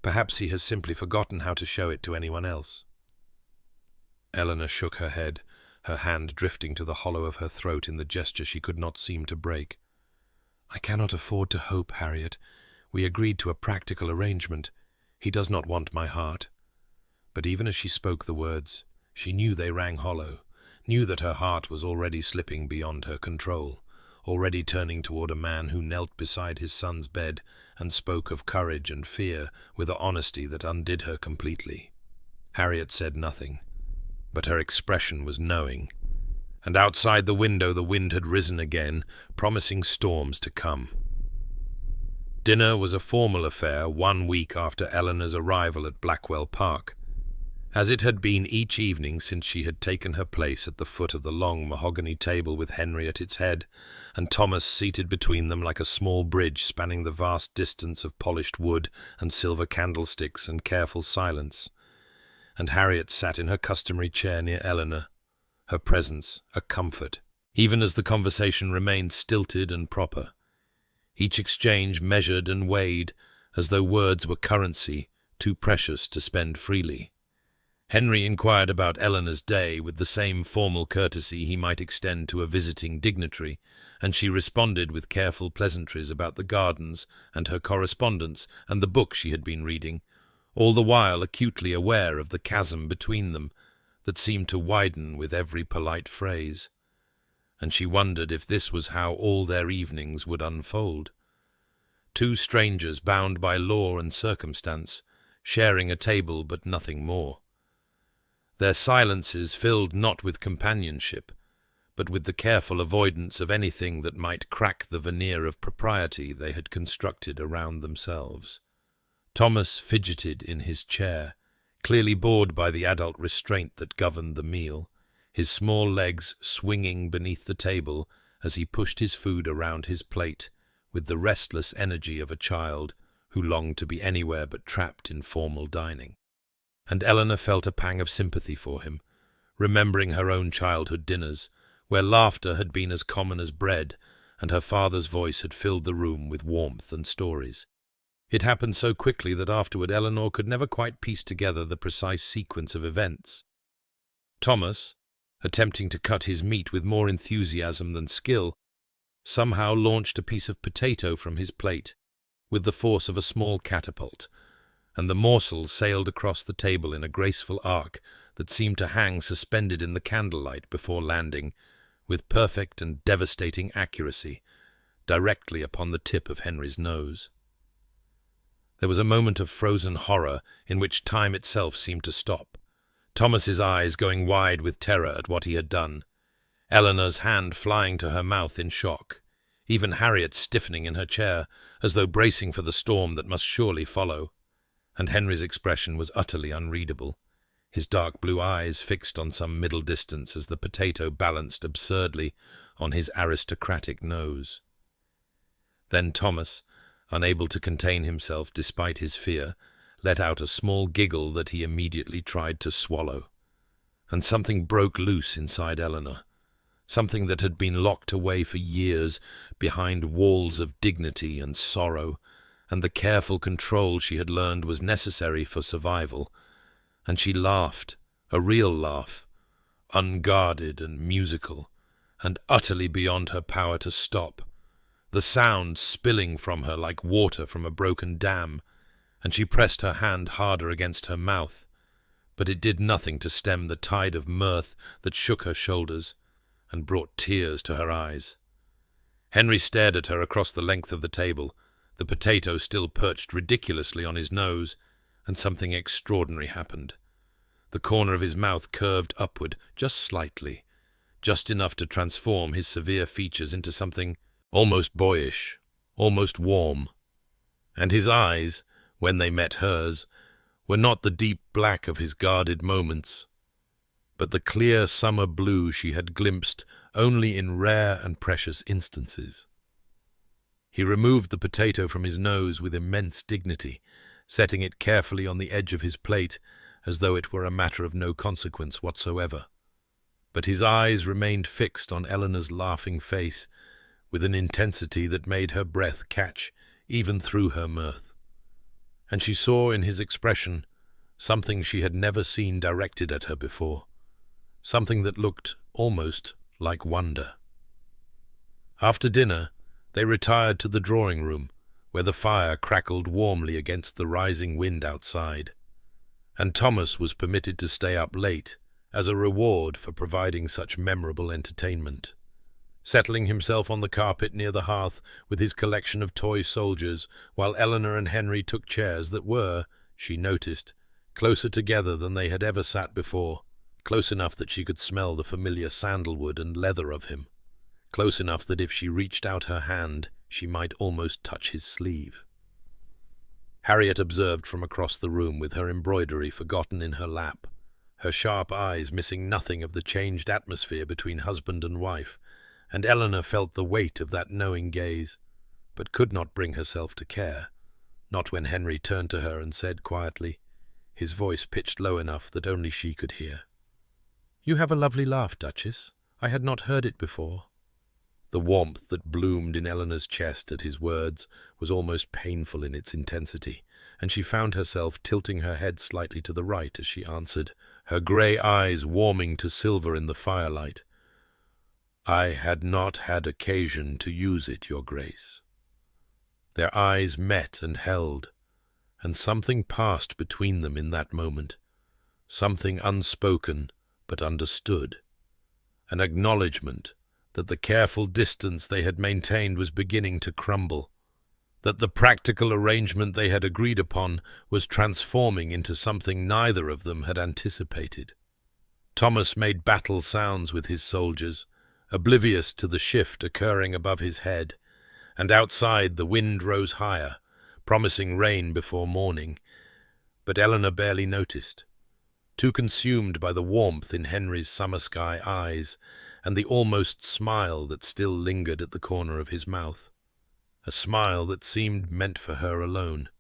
Perhaps he has simply forgotten how to show it to anyone else." Eleanor shook her head, her hand drifting to the hollow of her throat in the gesture she could not seem to break. "I cannot afford to hope, Harriet. We agreed to a practical arrangement. He does not want my heart." But even as she spoke the words, she knew they rang hollow, knew that her heart was already slipping beyond her control, already turning toward a man who knelt beside his son's bed and spoke of courage and fear with an honesty that undid her completely. Harriet said nothing, but her expression was knowing, and outside the window the wind had risen again, promising storms to come. Dinner was a formal affair 1 week after Eleanor's arrival at Blackwell Park, as it had been each evening since she had taken her place at the foot of the long mahogany table with Henry at its head, and Thomas seated between them like a small bridge spanning the vast distance of polished wood and silver candlesticks and careful silence. And Harriet sat in her customary chair near Eleanor, her presence a comfort, even as the conversation remained stilted and proper, each exchange measured and weighed, as though words were currency, too precious to spend freely. Henry inquired about Eleanor's day with the same formal courtesy he might extend to a visiting dignitary, and she responded with careful pleasantries about the gardens and her correspondence and the book she had been reading, all the while acutely aware of the chasm between them that seemed to widen with every polite phrase. And she wondered if this was how all their evenings would unfold. Two strangers bound by law and circumstance, sharing a table but nothing more. Their silences filled not with companionship, but with the careful avoidance of anything that might crack the veneer of propriety they had constructed around themselves. Thomas fidgeted in his chair, clearly bored by the adult restraint that governed the meal, his small legs swinging beneath the table as he pushed his food around his plate with the restless energy of a child who longed to be anywhere but trapped in formal dining. And Eleanor felt a pang of sympathy for him, remembering her own childhood dinners, where laughter had been as common as bread, and her father's voice had filled the room with warmth and stories. It happened so quickly that afterward Eleanor could never quite piece together the precise sequence of events. Thomas, attempting to cut his meat with more enthusiasm than skill, somehow launched a piece of potato from his plate with the force of a small catapult, and the morsel sailed across the table in a graceful arc that seemed to hang suspended in the candlelight before landing, with perfect and devastating accuracy, directly upon the tip of Henry's nose. There was a moment of frozen horror in which time itself seemed to stop, Thomas's eyes going wide with terror at what he had done, Eleanor's hand flying to her mouth in shock, even Harriet stiffening in her chair, as though bracing for the storm that must surely follow. And Henry's expression was utterly unreadable, his dark blue eyes fixed on some middle distance as the potato balanced absurdly on his aristocratic nose. Then Thomas, unable to contain himself despite his fear, let out a small giggle that he immediately tried to swallow. And something broke loose inside Eleanor, something that had been locked away for years behind walls of dignity and sorrow, and the careful control she had learned was necessary for survival, and she laughed, a real laugh, unguarded and musical, and utterly beyond her power to stop, the sound spilling from her like water from a broken dam, and she pressed her hand harder against her mouth, but it did nothing to stem the tide of mirth that shook her shoulders and brought tears to her eyes. Henry stared at her across the length of the table, the potato still perched ridiculously on his nose, and something extraordinary happened. The corner of his mouth curved upward just slightly, just enough to transform his severe features into something almost boyish, almost warm. And his eyes, when they met hers, were not the deep black of his guarded moments, but the clear summer blue she had glimpsed only in rare and precious instances. He removed the potato from his nose with immense dignity, setting it carefully on the edge of his plate as though it were a matter of no consequence whatsoever. But his eyes remained fixed on Eleanor's laughing face with an intensity that made her breath catch even through her mirth. And she saw in his expression something she had never seen directed at her before, something that looked almost like wonder. After dinner, they retired to the drawing-room, where the fire crackled warmly against the rising wind outside, and Thomas was permitted to stay up late as a reward for providing such memorable entertainment. Settling himself on the carpet near the hearth with his collection of toy soldiers, while Eleanor and Henry took chairs that were, she noticed, closer together than they had ever sat before, close enough that she could smell the familiar sandalwood and leather of him, close enough that if she reached out her hand, she might almost touch his sleeve. Harriet observed from across the room with her embroidery forgotten in her lap, her sharp eyes missing nothing of the changed atmosphere between husband and wife, and Eleanor felt the weight of that knowing gaze, but could not bring herself to care, not when Henry turned to her and said quietly, his voice pitched low enough that only she could hear, "You have a lovely laugh, Duchess. I had not heard it before." The warmth that bloomed in Eleanor's chest at his words was almost painful in its intensity, and she found herself tilting her head slightly to the right as she answered, her grey eyes warming to silver in the firelight. "I had not had occasion to use it, Your Grace." Their eyes met and held, and something passed between them in that moment, something unspoken but understood, an acknowledgment that the careful distance they had maintained was beginning to crumble, that the practical arrangement they had agreed upon was transforming into something neither of them had anticipated. Thomas made battle sounds with his soldiers, oblivious to the shift occurring above his head, and outside the wind rose higher, promising rain before morning, but Eleanor barely noticed, too consumed by the warmth in Henry's summer-sky eyes and the almost smile that still lingered at the corner of his mouth, a smile that seemed meant for her alone.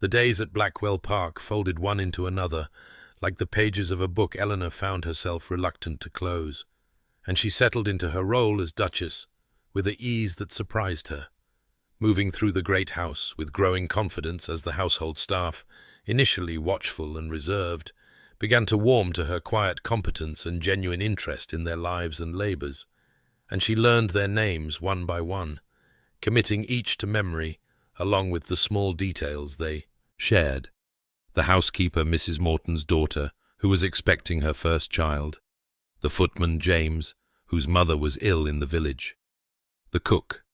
The days at Blackwell Park folded one into another, like the pages of a book Eleanor found herself reluctant to close, and she settled into her role as Duchess with an ease that surprised her, moving through the great house with growing confidence as the household staff, initially watchful and reserved, began to warm to her quiet competence and genuine interest in their lives and labours, and she learned their names one by one, committing each to memory along with the small details they shared. The housekeeper, Mrs. Morton's daughter, who was expecting her first child, the footman, James, whose mother was ill in the village, the cook,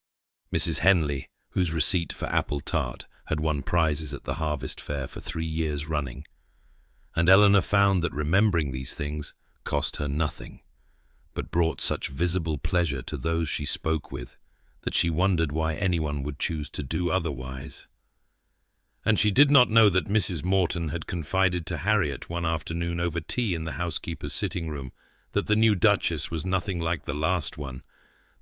Mrs. Henley, whose receipt for apple tart had won prizes at the harvest fair for 3 years running, and Eleanor found that remembering these things cost her nothing, but brought such visible pleasure to those she spoke with that she wondered why anyone would choose to do otherwise. And she did not know that Mrs. Morton had confided to Harriet one afternoon over tea in the housekeeper's sitting-room that the new Duchess was nothing like the last one,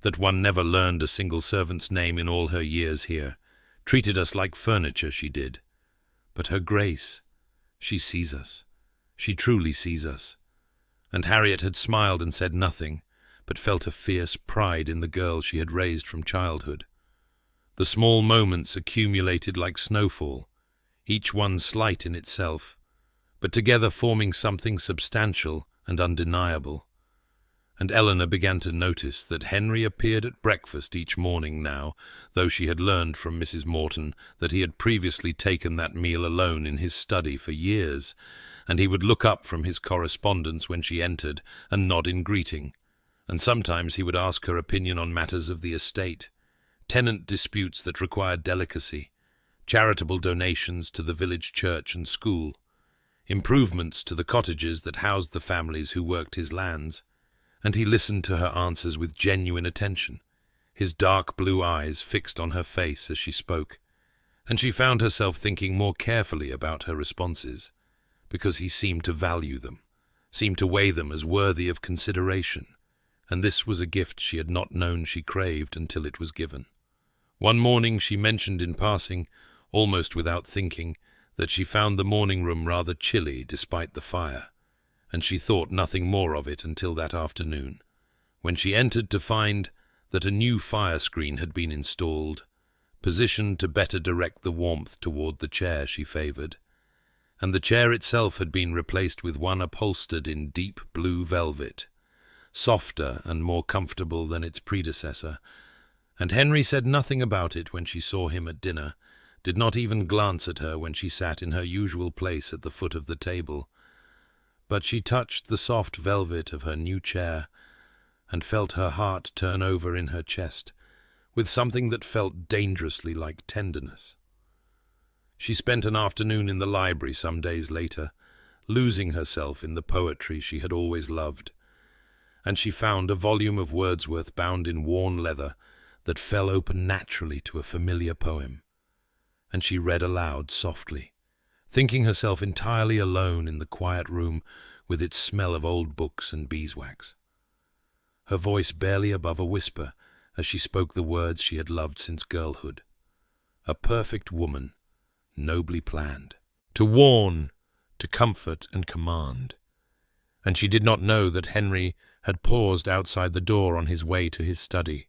that one never learned a single servant's name in all her years here, treated us like furniture, she did. But her Grace, she sees us. She truly sees us. And Harriet had smiled and said nothing, but felt a fierce pride in the girl she had raised from childhood. The small moments accumulated like snowfall, each one slight in itself, but together forming something substantial and undeniable. And Eleanor began to notice that Henry appeared at breakfast each morning now, though she had learned from Mrs. Morton that he had previously taken that meal alone in his study for years, and he would look up from his correspondence when she entered and nod in greeting, and sometimes he would ask her opinion on matters of the estate, tenant disputes that required delicacy, charitable donations to the village church and school, improvements to the cottages that housed the families who worked his lands, and he listened to her answers with genuine attention, his dark blue eyes fixed on her face as she spoke, and she found herself thinking more carefully about her responses, because he seemed to value them, seemed to weigh them as worthy of consideration, and this was a gift she had not known she craved until it was given. One morning she mentioned in passing, almost without thinking, that she found the morning room rather chilly despite the fire, and she thought nothing more of it until that afternoon, when she entered to find that a new fire screen had been installed, positioned to better direct the warmth toward the chair she favored, and the chair itself had been replaced with one upholstered in deep blue velvet, softer and more comfortable than its predecessor, and Henry said nothing about it when she saw him at dinner, did not even glance at her when she sat in her usual place at the foot of the table, but she touched the soft velvet of her new chair and felt her heart turn over in her chest with something that felt dangerously like tenderness. She spent an afternoon in the library some days later, losing herself in the poetry she had always loved, and she found a volume of Wordsworth bound in worn leather that fell open naturally to a familiar poem, and she read aloud softly, thinking herself entirely alone in the quiet room with its smell of old books and beeswax, her voice barely above a whisper as she spoke the words she had loved since girlhood. A perfect woman, nobly planned, to warn, to comfort and command. And she did not know that Henry had paused outside the door on his way to his study,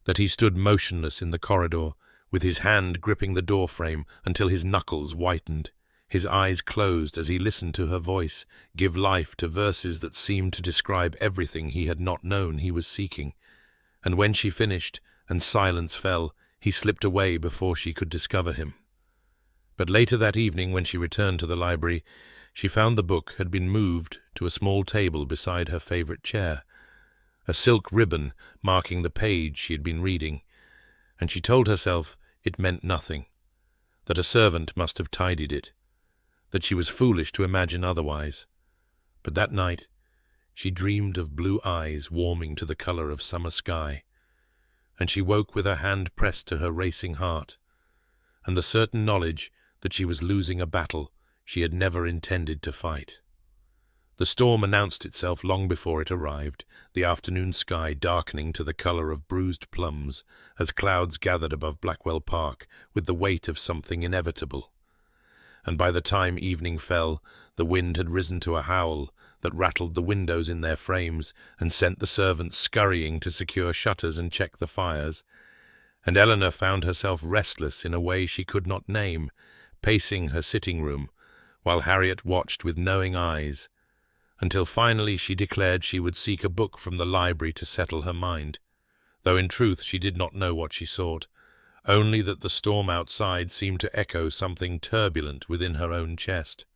that he stood motionless in the corridor, with his hand gripping the doorframe until his knuckles whitened, his eyes closed as he listened to her voice give life to verses that seemed to describe everything he had not known he was seeking. And when she finished, and silence fell, he slipped away before she could discover him. But later that evening, when she returned to the library, she found the book had been moved to a small table beside her favorite chair, a silk ribbon marking the page she had been reading, and she told herself it meant nothing, that a servant must have tidied it, that she was foolish to imagine otherwise. But that night she dreamed of blue eyes warming to the color of summer sky, and she woke with her hand pressed to her racing heart, and the certain knowledge that she was losing a battle she had never intended to fight. The storm announced itself long before it arrived, the afternoon sky darkening to the color of bruised plums as clouds gathered above Blackwell Park with the weight of something inevitable. And by the time evening fell, the wind had risen to a howl that rattled the windows in their frames and sent the servants scurrying to secure shutters and check the fires, and Eleanor found herself restless in a way she could not name, pacing her sitting room, while Harriet watched with knowing eyes, until finally she declared she would seek a book from the library to settle her mind, though in truth she did not know what she sought, only that the storm outside seemed to echo something turbulent within her own chest.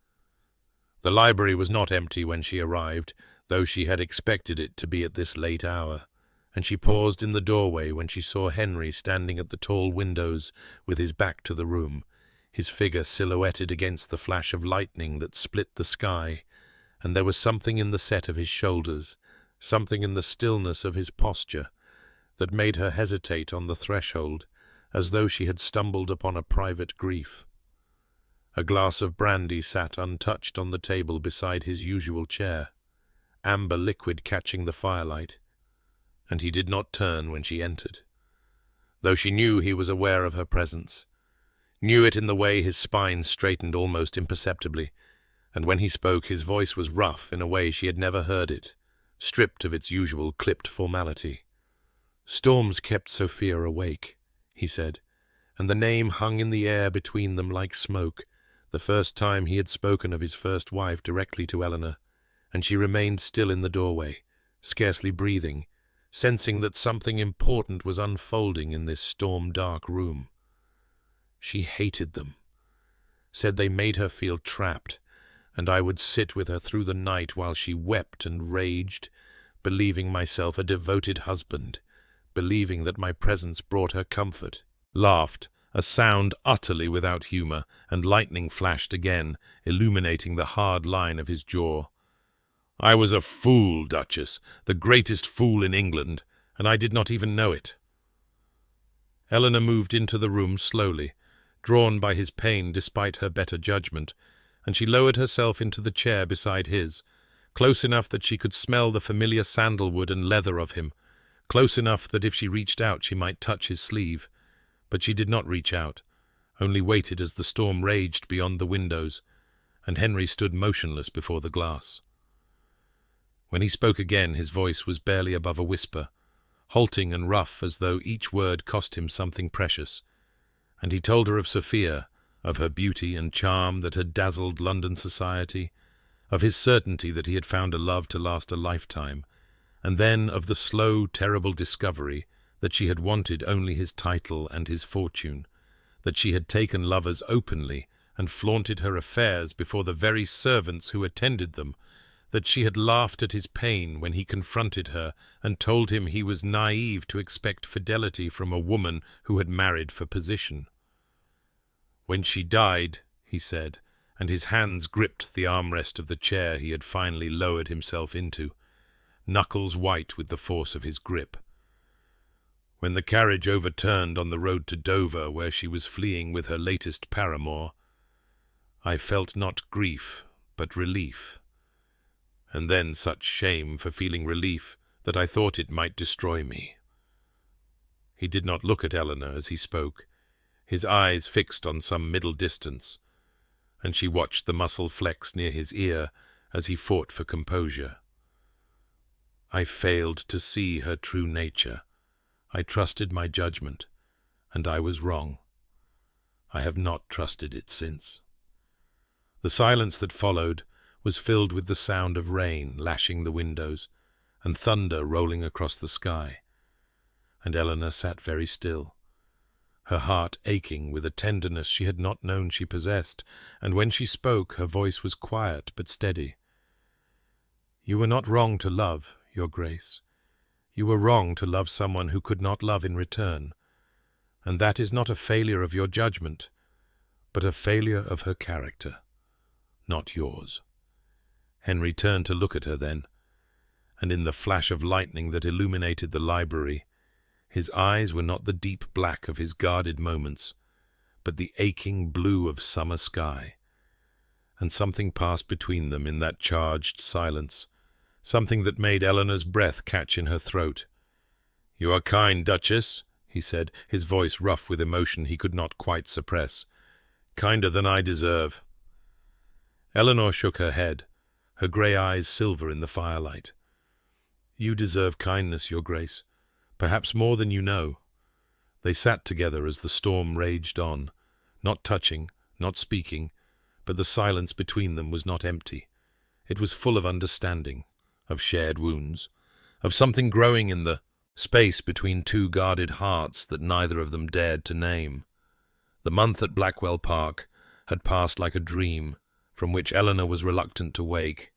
The library was not empty when she arrived, though she had expected it to be at this late hour, and she paused in the doorway when she saw Henry standing at the tall windows with his back to the room, his figure silhouetted against the flash of lightning that split the sky, and there was something in the set of his shoulders, something in the stillness of his posture, that made her hesitate on the threshold, as though she had stumbled upon a private grief. A glass of brandy sat untouched on the table beside his usual chair, amber liquid catching the firelight, and he did not turn when she entered, though she knew he was aware of her presence, knew it in the way his spine straightened almost imperceptibly, and when he spoke his voice was rough in a way she had never heard it, stripped of its usual clipped formality. "Storms kept Sophia awake," he said, and the name hung in the air between them like smoke, the first time he had spoken of his first wife directly to Eleanor, and she remained still in the doorway, scarcely breathing, sensing that something important was unfolding in this storm-dark room. She hated them, said they made her feel trapped, and I would sit with her through the night while she wept and raged, believing myself a devoted husband, believing that my presence brought her comfort, laughed, a sound utterly without humour, and lightning flashed again, illuminating the hard line of his jaw. "I was a fool, Duchess, the greatest fool in England, and I did not even know it." Eleanor moved into the room slowly, drawn by his pain despite her better judgment, and she lowered herself into the chair beside his, close enough that she could smell the familiar sandalwood and leather of him, close enough that if she reached out she might touch his sleeve. But she did not reach out, only waited as the storm raged beyond the windows, and Henry stood motionless before the glass. When he spoke again, his voice was barely above a whisper, halting and rough as though each word cost him something precious, and he told her of Sophia, of her beauty and charm that had dazzled London society, of his certainty that he had found a love to last a lifetime, and then of the slow, terrible discovery that she had wanted only his title and his fortune, that she had taken lovers openly and flaunted her affairs before the very servants who attended them, that she had laughed at his pain when he confronted her and told him he was naive to expect fidelity from a woman who had married for position. "When she died," he said, and his hands gripped the armrest of the chair he had finally lowered himself into, knuckles white with the force of his grip. "When the carriage overturned on the road to Dover, where she was fleeing with her latest paramour, I felt not grief, but relief, and then such shame for feeling relief that I thought it might destroy me." He did not look at Eleanor as he spoke, his eyes fixed on some middle distance, and she watched the muscle flex near his ear as he fought for composure. "I failed to see her true nature. I trusted my judgment, and I was wrong. I have not trusted it since." The silence that followed was filled with the sound of rain lashing the windows and thunder rolling across the sky, and Eleanor sat very still, her heart aching with a tenderness she had not known she possessed, and when she spoke her voice was quiet but steady. "You were not wrong to love, Your Grace. You were wrong to love someone who could not love in return, and that is not a failure of your judgment, but a failure of her character, not yours." Henry turned to look at her then, and in the flash of lightning that illuminated the library, his eyes were not the deep black of his guarded moments, but the aching blue of summer sky, and something passed between them in that charged silence, something that made Eleanor's breath catch in her throat. "You are kind, Duchess," he said, his voice rough with emotion he could not quite suppress. "Kinder than I deserve." Eleanor shook her head, her grey eyes silver in the firelight. "You deserve kindness, Your Grace, perhaps more than you know." They sat together as the storm raged on, not touching, not speaking, but the silence between them was not empty. It was full of understanding, of shared wounds, of something growing in the space between two guarded hearts that neither of them dared to name. The month at Blackwell Park had passed like a dream, from which Eleanor was reluctant to wake,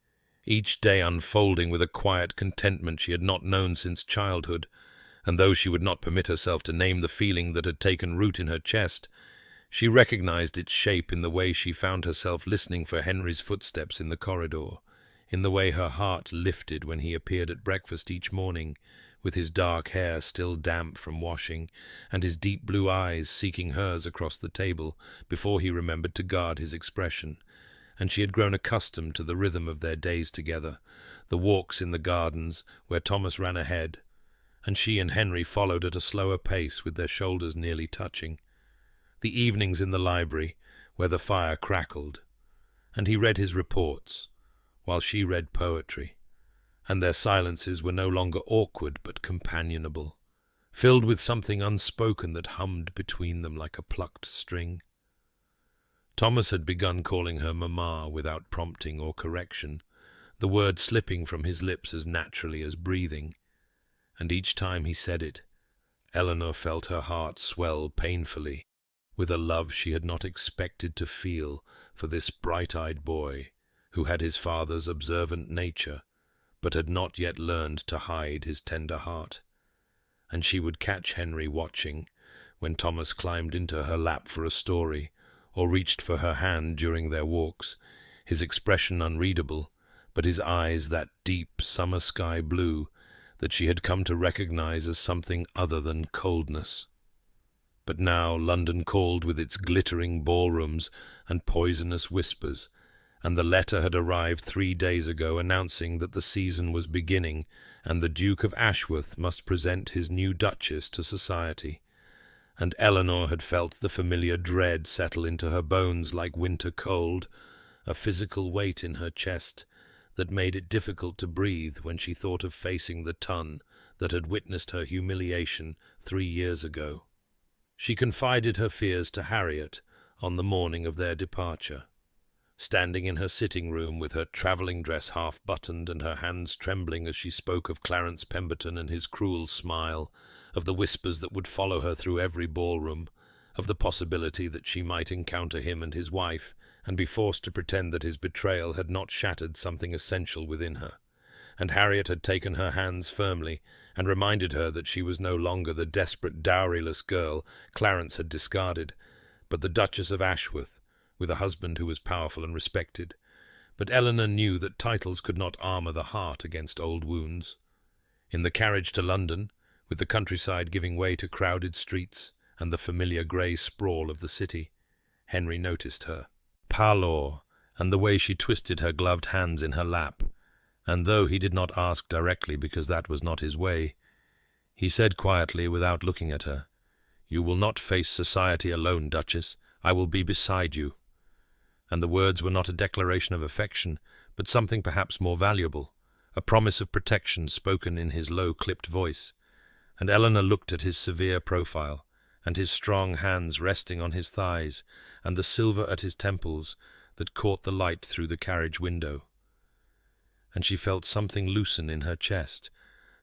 each day unfolding with a quiet contentment she had not known since childhood, and though she would not permit herself to name the feeling that had taken root in her chest, she recognized its shape in the way she found herself listening for Henry's footsteps in the corridor, in the way her heart lifted when he appeared at breakfast each morning, with his dark hair still damp from washing, and his deep blue eyes seeking hers across the table before he remembered to guard his expression, and she had grown accustomed to the rhythm of their days together, the walks in the gardens where Thomas ran ahead, and she and Henry followed at a slower pace with their shoulders nearly touching, the evenings in the library where the fire crackled, and he read his reports, while she read poetry, and their silences were no longer awkward but companionable, filled with something unspoken that hummed between them like a plucked string. Thomas had begun calling her Mamma without prompting or correction, the word slipping from his lips as naturally as breathing, and each time he said it, Eleanor felt her heart swell painfully with a love she had not expected to feel for this bright-eyed boy who had his father's observant nature, but had not yet learned to hide his tender heart. And she would catch Henry watching, when Thomas climbed into her lap for a story, or reached for her hand during their walks, his expression unreadable, but his eyes that deep summer sky blue that she had come to recognize as something other than coldness. But now London called with its glittering ballrooms and poisonous whispers, and the letter had arrived 3 days ago announcing that the season was beginning and the Duke of Ashworth must present his new Duchess to society. And Eleanor had felt the familiar dread settle into her bones like winter cold, a physical weight in her chest that made it difficult to breathe when she thought of facing the ton that had witnessed her humiliation 3 years ago. She confided her fears to Harriet on the morning of their departure. Standing in her sitting room with her travelling dress half buttoned and her hands trembling as she spoke of Clarence Pemberton and his cruel smile, of the whispers that would follow her through every ballroom, of the possibility that she might encounter him and his wife and be forced to pretend that his betrayal had not shattered something essential within her. And Harriet had taken her hands firmly and reminded her that she was no longer the desperate, dowryless girl Clarence had discarded, but the Duchess of Ashworth, with a husband who was powerful and respected. But Eleanor knew that titles could not armour the heart against old wounds. In the carriage to London, with the countryside giving way to crowded streets and the familiar grey sprawl of the city, Henry noticed her pallor and the way she twisted her gloved hands in her lap, and though he did not ask directly because that was not his way, he said quietly without looking at her, "You will not face society alone, Duchess. I will be beside you." And the words were not a declaration of affection, but something perhaps more valuable, a promise of protection spoken in his low-clipped voice. And Eleanor looked at his severe profile, and his strong hands resting on his thighs, and the silver at his temples that caught the light through the carriage window. And she felt something loosen in her chest,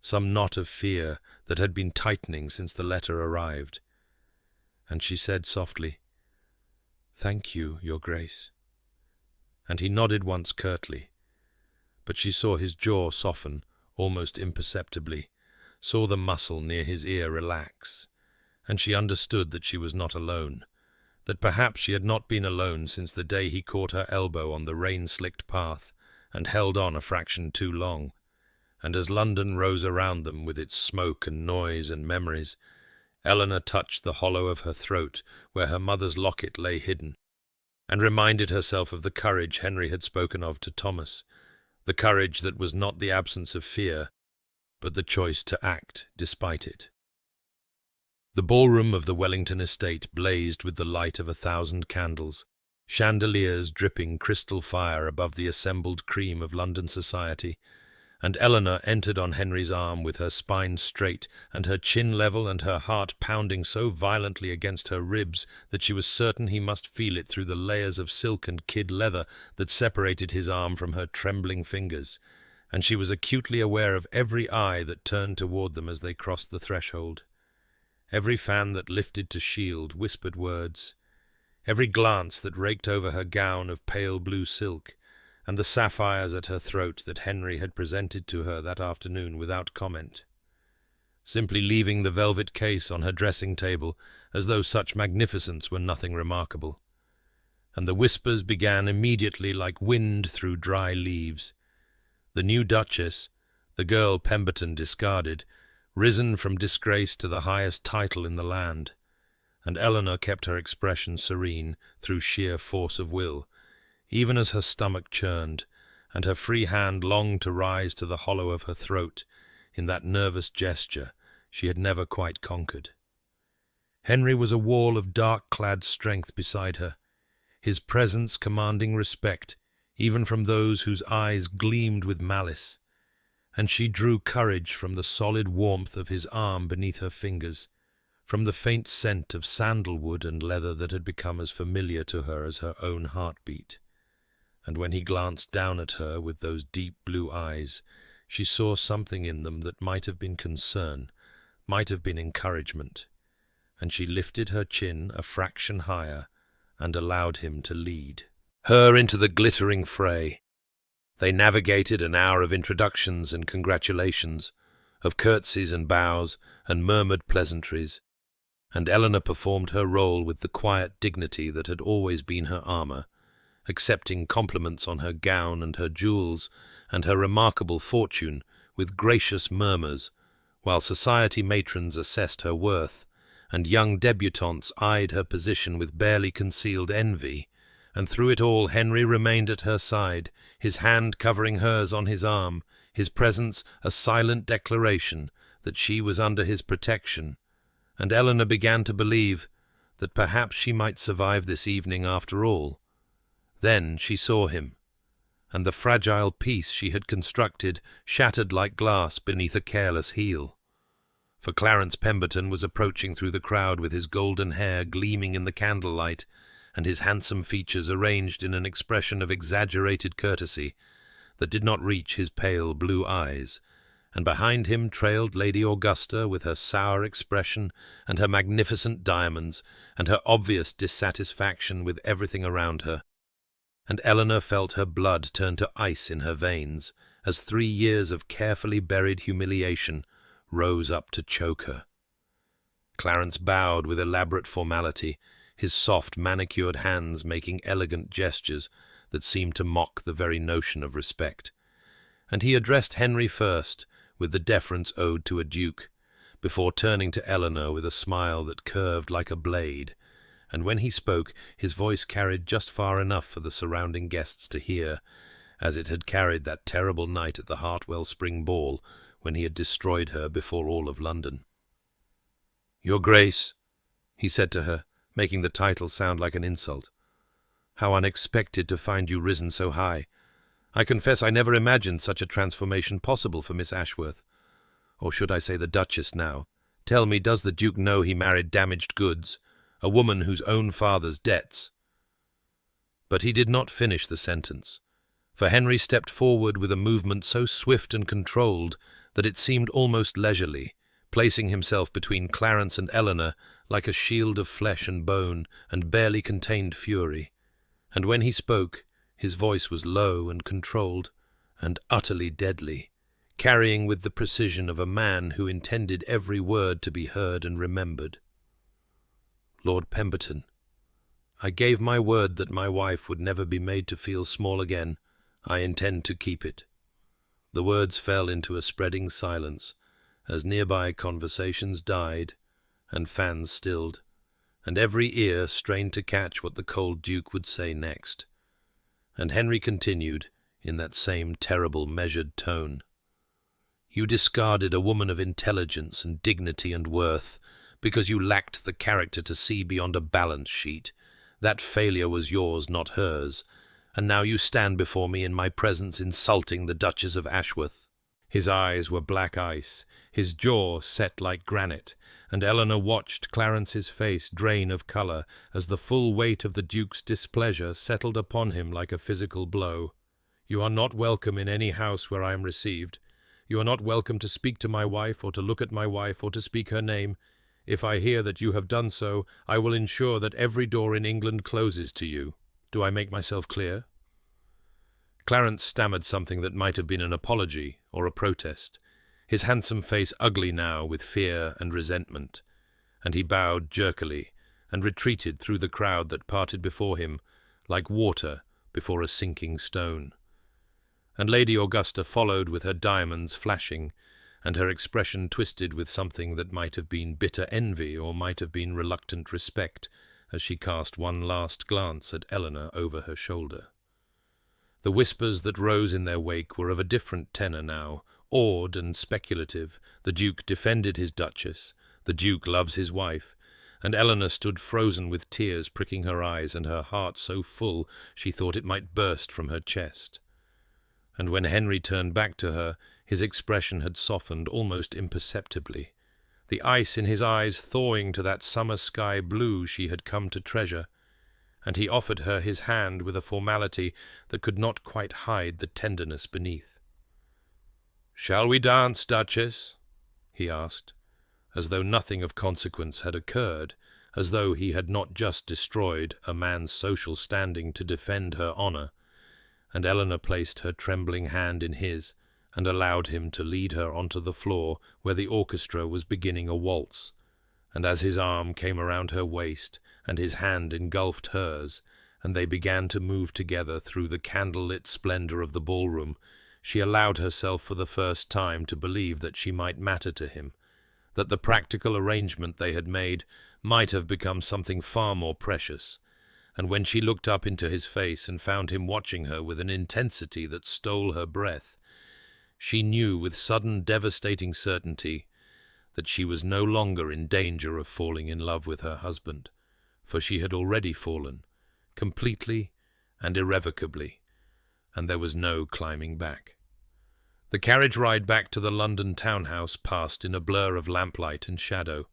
some knot of fear that had been tightening since the letter arrived. And she said softly, "Thank you, Your Grace." And he nodded once curtly, but she saw his jaw soften almost imperceptibly, saw the muscle near his ear relax, and she understood that she was not alone, that perhaps she had not been alone since the day he caught her elbow on the rain-slicked path and held on a fraction too long. And as London rose around them with its smoke and noise and memories, Eleanor touched the hollow of her throat where her mother's locket lay hidden, and reminded herself of the courage Henry had spoken of to Thomas, the courage that was not the absence of fear, but the choice to act despite it. The ballroom of the Wellington estate blazed with the light of 1,000 candles, chandeliers dripping crystal fire above the assembled cream of London society, and Eleanor entered on Henry's arm with her spine straight and her chin level and her heart pounding so violently against her ribs that she was certain he must feel it through the layers of silk and kid leather that separated his arm from her trembling fingers, and she was acutely aware of every eye that turned toward them as they crossed the threshold. Every fan that lifted to shield whispered words, every glance that raked over her gown of pale blue silk, and the sapphires at her throat that Henry had presented to her that afternoon without comment, simply leaving the velvet case on her dressing-table as though such magnificence were nothing remarkable. And the whispers began immediately like wind through dry leaves. The new Duchess, the girl Pemberton discarded, risen from disgrace to the highest title in the land, and Eleanor kept her expression serene through sheer force of will, even as her stomach churned, and her free hand longed to rise to the hollow of her throat in that nervous gesture she had never quite conquered. Henry was a wall of dark-clad strength beside her, his presence commanding respect even from those whose eyes gleamed with malice, and she drew courage from the solid warmth of his arm beneath her fingers, from the faint scent of sandalwood and leather that had become as familiar to her as her own heartbeat. And when he glanced down at her with those deep blue eyes, she saw something in them that might have been concern, might have been encouragement, and she lifted her chin a fraction higher and allowed him to lead her into the glittering fray. They navigated an hour of introductions and congratulations, of curtsies and bows and murmured pleasantries, and Eleanor performed her role with the quiet dignity that had always been her armour, accepting compliments on her gown and her jewels and her remarkable fortune with gracious murmurs, while society matrons assessed her worth, and young debutantes eyed her position with barely concealed envy, and through it all Henry remained at her side, his hand covering hers on his arm, his presence a silent declaration that she was under his protection, and Eleanor began to believe that perhaps she might survive this evening after all. Then she saw him, and the fragile peace she had constructed shattered like glass beneath a careless heel. For Clarence Pemberton was approaching through the crowd with his golden hair gleaming in the candlelight, and his handsome features arranged in an expression of exaggerated courtesy that did not reach his pale blue eyes, and behind him trailed Lady Augusta with her sour expression and her magnificent diamonds and her obvious dissatisfaction with everything around her, and Eleanor felt her blood turn to ice in her veins as 3 years of carefully buried humiliation rose up to choke her. Clarence bowed with elaborate formality, his soft manicured hands making elegant gestures that seemed to mock the very notion of respect, and he addressed Henry first with the deference owed to a duke, before turning to Eleanor with a smile that curved like a blade, and when he spoke his voice carried just far enough for the surrounding guests to hear, as it had carried that terrible night at the Hartwell Spring Ball when he had destroyed her before all of London. "Your Grace," he said to her, making the title sound like an insult, "how unexpected to find you risen so high. I confess I never imagined such a transformation possible for Miss Ashworth. Or should I say the Duchess now? Tell me, does the Duke know he married damaged goods, a woman whose own father's debts—" But he did not finish the sentence, for Henry stepped forward with a movement so swift and controlled that it seemed almost leisurely, placing himself between Clarence and Eleanor like a shield of flesh and bone and barely contained fury, and when he spoke, his voice was low and controlled and utterly deadly, carrying with the precision of a man who intended every word to be heard and remembered. "Lord Pemberton, I gave my word that my wife would never be made to feel small again. I intend to keep it." The words fell into a spreading silence, as nearby conversations died, and fans stilled, and every ear strained to catch what the cold Duke would say next. And Henry continued, in that same terrible measured tone, "You discarded a woman of intelligence and dignity and worth, because you lacked the character to see beyond a balance sheet. That failure was yours, not hers, and now you stand before me in my presence insulting the Duchess of Ashworth." His eyes were black ice, his jaw set like granite, and Eleanor watched Clarence's face drain of colour as the full weight of the Duke's displeasure settled upon him like a physical blow. "You are not welcome in any house where I am received. You are not welcome to speak to my wife, or to look at my wife, or to speak her name. If I hear that you have done so, I will ensure that every door in England closes to you. Do I make myself clear?" Clarence stammered something that might have been an apology or a protest, his handsome face ugly now with fear and resentment, and he bowed jerkily and retreated through the crowd that parted before him like water before a sinking stone. And Lady Augusta followed with her diamonds flashing, and her expression twisted with something that might have been bitter envy or might have been reluctant respect, as she cast one last glance at Eleanor over her shoulder. The whispers that rose in their wake were of a different tenor now, awed and speculative. The Duke defended his Duchess, the Duke loves his wife, and Eleanor stood frozen with tears pricking her eyes and her heart so full she thought it might burst from her chest. And when Henry turned back to her, his expression had softened almost imperceptibly, the ice in his eyes thawing to that summer sky blue she had come to treasure, and he offered her his hand with a formality that could not quite hide the tenderness beneath. "Shall we dance, Duchess?" he asked, as though nothing of consequence had occurred, as though he had not just destroyed a man's social standing to defend her honour, and Eleanor placed her trembling hand in his and allowed him to lead her onto the floor where the orchestra was beginning a waltz, and as his arm came around her waist and his hand engulfed hers, and they began to move together through the candle-lit splendor of the ballroom, she allowed herself for the first time to believe that she might matter to him, that the practical arrangement they had made might have become something far more precious. And when she looked up into his face and found him watching her with an intensity that stole her breath, she knew with sudden devastating certainty that she was no longer in danger of falling in love with her husband, for she had already fallen, completely and irrevocably, and there was no climbing back. The carriage ride back to the London townhouse passed in a blur of lamplight and shadow,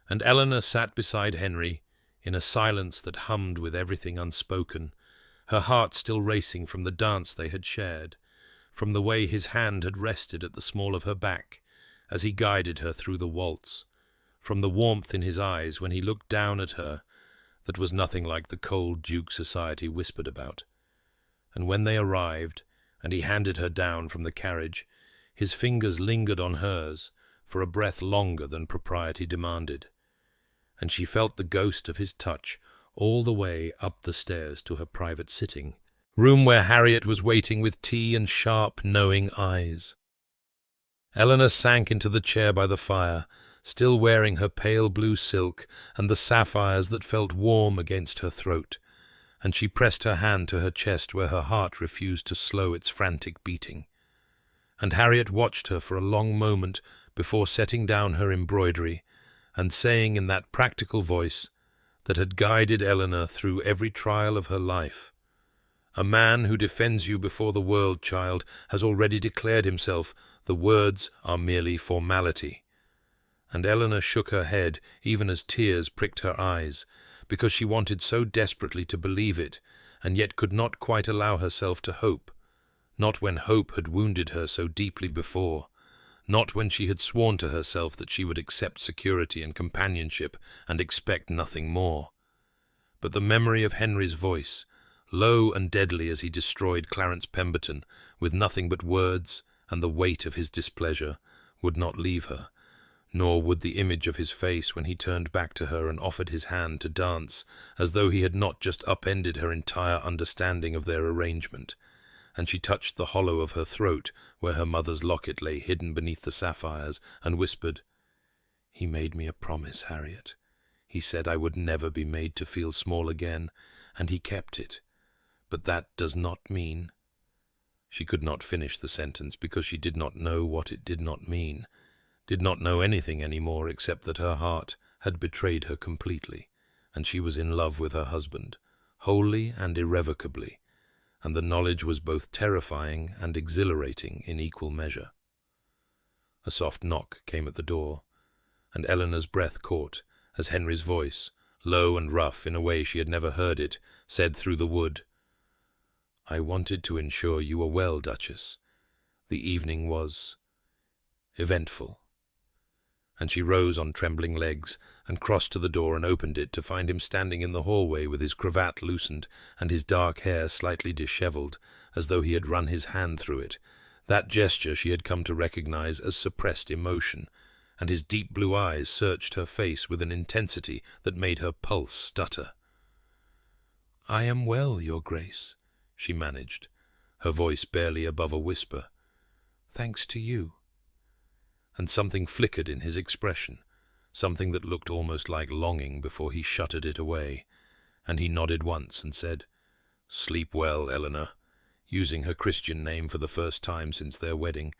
and Eleanor sat beside Henry in a silence that hummed with everything unspoken, her heart still racing from the dance they had shared, from the way his hand had rested at the small of her back as he guided her through the waltz, from the warmth in his eyes when he looked down at her that was nothing like the cold Duke society whispered about. And when they arrived, and he handed her down from the carriage, his fingers lingered on hers for a breath longer than propriety demanded, and she felt the ghost of his touch all the way up the stairs to her private sitting room, where Harriet was waiting with tea and sharp, knowing eyes. Eleanor sank into the chair by the fire, still wearing her pale blue silk and the sapphires that felt warm against her throat, and she pressed her hand to her chest where her heart refused to slow its frantic beating. And Harriet watched her for a long moment before setting down her embroidery and saying in that practical voice that had guided Eleanor through every trial of her life, "A man who defends you before the world, child, has already declared himself. The words are merely formality." And Eleanor shook her head, even as tears pricked her eyes, because she wanted so desperately to believe it, and yet could not quite allow herself to hope, not when hope had wounded her so deeply before, not when she had sworn to herself that she would accept security and companionship and expect nothing more. But the memory of Henry's voice, low and deadly as he destroyed Clarence Pemberton with nothing but words and the weight of his displeasure, would not leave her, nor would the image of his face when he turned back to her and offered his hand to dance, as though he had not just upended her entire understanding of their arrangement. And she touched the hollow of her throat where her mother's locket lay hidden beneath the sapphires, and whispered, "He made me a promise, Harriet. He said I would never be made to feel small again, and he kept it. But that does not mean—" She could not finish the sentence because she did not know what it did not mean, did not know anything any more except that her heart had betrayed her completely, and she was in love with her husband, wholly and irrevocably, and the knowledge was both terrifying and exhilarating in equal measure. A soft knock came at the door, and Eleanor's breath caught as Henry's voice, low and rough in a way she had never heard it, said through the wood, "I wanted to ensure you were well, Duchess. The evening was eventful." And she rose on trembling legs and crossed to the door and opened it to find him standing in the hallway with his cravat loosened and his dark hair slightly dishevelled, as though he had run his hand through it, that gesture she had come to recognize as suppressed emotion, and his deep blue eyes searched her face with an intensity that made her pulse stutter. "I am well, Your Grace," she managed, her voice barely above a whisper. "Thanks to you." And something flickered in his expression, something that looked almost like longing before he shuttered it away, and he nodded once and said, "Sleep well, Eleanor," using her Christian name for the first time since their wedding,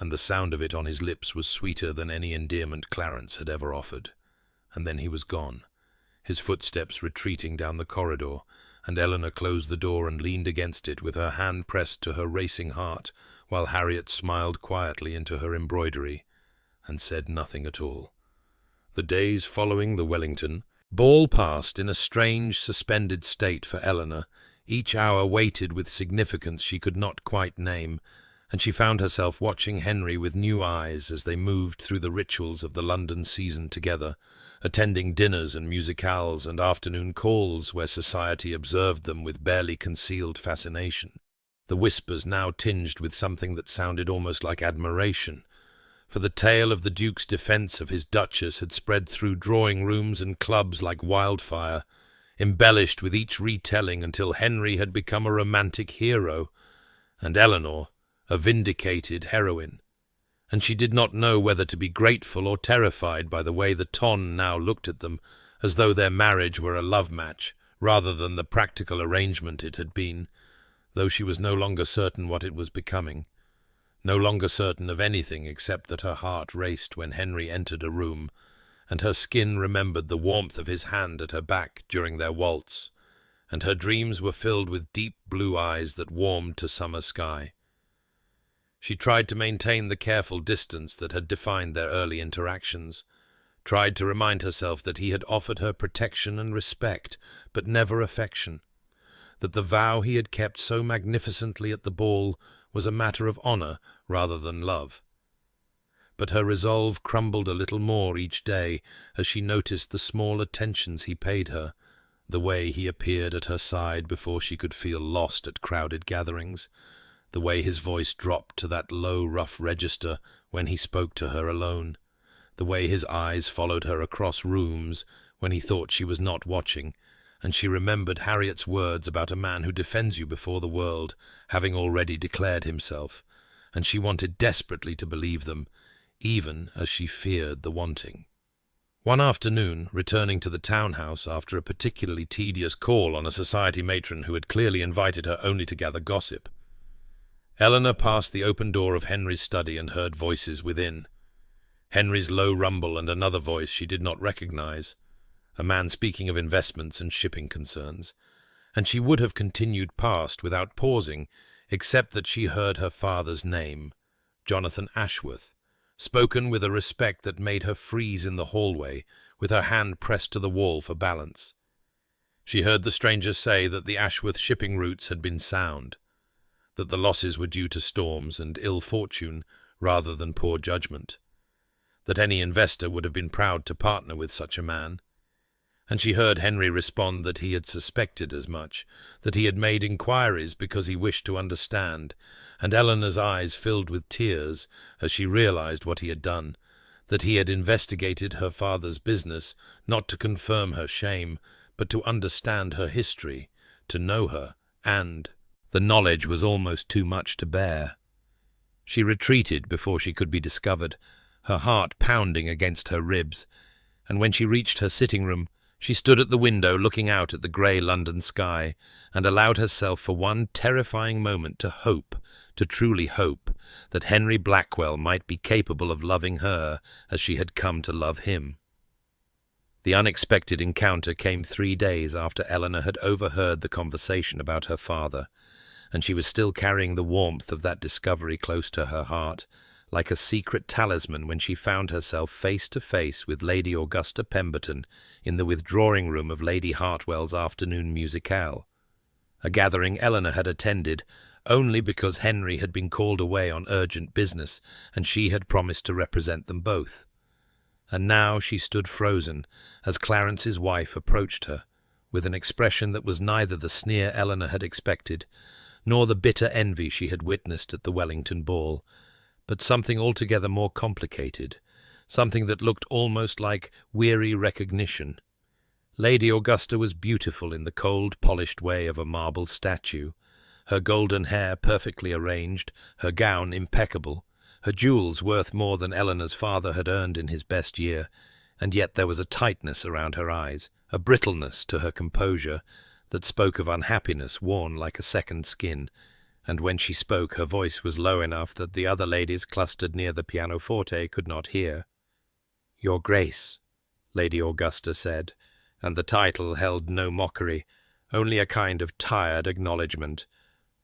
and the sound of it on his lips was sweeter than any endearment Clarence had ever offered. And then he was gone, his footsteps retreating down the corridor, and Eleanor closed the door and leaned against it with her hand pressed to her racing heart, while Harriet smiled quietly into her embroidery and said nothing at all. The days following the Wellington ball passed in a strange, suspended state for Eleanor, each hour weighted with significance she could not quite name, and she found herself watching Henry with new eyes as they moved through the rituals of the London season together, attending dinners and musicales and afternoon calls where society observed them with barely concealed fascination, the whispers now tinged with something that sounded almost like admiration, for the tale of the Duke's defence of his Duchess had spread through drawing-rooms and clubs like wildfire, embellished with each retelling until Henry had become a romantic hero, and Eleanor a vindicated heroine, and she did not know whether to be grateful or terrified by the way the ton now looked at them, as though their marriage were a love match, rather than the practical arrangement it had been, though she was no longer certain what it was becoming, no longer certain of anything except that her heart raced when Henry entered a room, and her skin remembered the warmth of his hand at her back during their waltz, and her dreams were filled with deep blue eyes that warmed to summer sky. She tried to maintain the careful distance that had defined their early interactions, tried to remind herself that he had offered her protection and respect, but never affection, that the vow he had kept so magnificently at the ball was a matter of honour rather than love. But her resolve crumbled a little more each day as she noticed the small attentions he paid her, the way he appeared at her side before she could feel lost at crowded gatherings, the way his voice dropped to that low, rough register when he spoke to her alone, the way his eyes followed her across rooms when he thought she was not watching, and she remembered Harriet's words about a man who defends you before the world, having already declared himself, and she wanted desperately to believe them, even as she feared the wanting. One afternoon, returning to the townhouse after a particularly tedious call on a society matron who had clearly invited her only to gather gossip, Eleanor passed the open door of Henry's study and heard voices within. Henry's low rumble and another voice she did not recognize, a man speaking of investments and shipping concerns, and she would have continued past without pausing, except that she heard her father's name, Jonathan Ashworth, spoken with a respect that made her freeze in the hallway, with her hand pressed to the wall for balance. She heard the stranger say that the Ashworth shipping routes had been sound, that the losses were due to storms and ill fortune rather than poor judgment, that any investor would have been proud to partner with such a man, and she heard Henry respond that he had suspected as much, that he had made inquiries because he wished to understand, and Eleanor's eyes filled with tears as she realized what he had done, that he had investigated her father's business not to confirm her shame, but to understand her history, to know her, and the knowledge was almost too much to bear. She retreated before she could be discovered, her heart pounding against her ribs, and when she reached her sitting room, she stood at the window looking out at the grey London sky, and allowed herself for one terrifying moment to hope, to truly hope, that Henry Blackwell might be capable of loving her as she had come to love him. The unexpected encounter came 3 days after Eleanor had overheard the conversation about her father, and she was still carrying the warmth of that discovery close to her heart, like a secret talisman, when she found herself face to face with Lady Augusta Pemberton in the withdrawing-room of Lady Hartwell's afternoon musicale, a gathering Eleanor had attended only because Henry had been called away on urgent business, and she had promised to represent them both. And now she stood frozen as Clarence's wife approached her, with an expression that was neither the sneer Eleanor had expected, nor the bitter envy she had witnessed at the Wellington ball, but something altogether more complicated, something that looked almost like weary recognition. Lady Augusta was beautiful in the cold, polished way of a marble statue, her golden hair perfectly arranged, her gown impeccable, her jewels worth more than Eleanor's father had earned in his best year, and yet there was a tightness around her eyes, a brittleness to her composure, that spoke of unhappiness worn like a second skin, and when she spoke her voice was low enough that the other ladies clustered near the pianoforte could not hear. "Your Grace," Lady Augusta said, and the title held no mockery, only a kind of tired acknowledgment.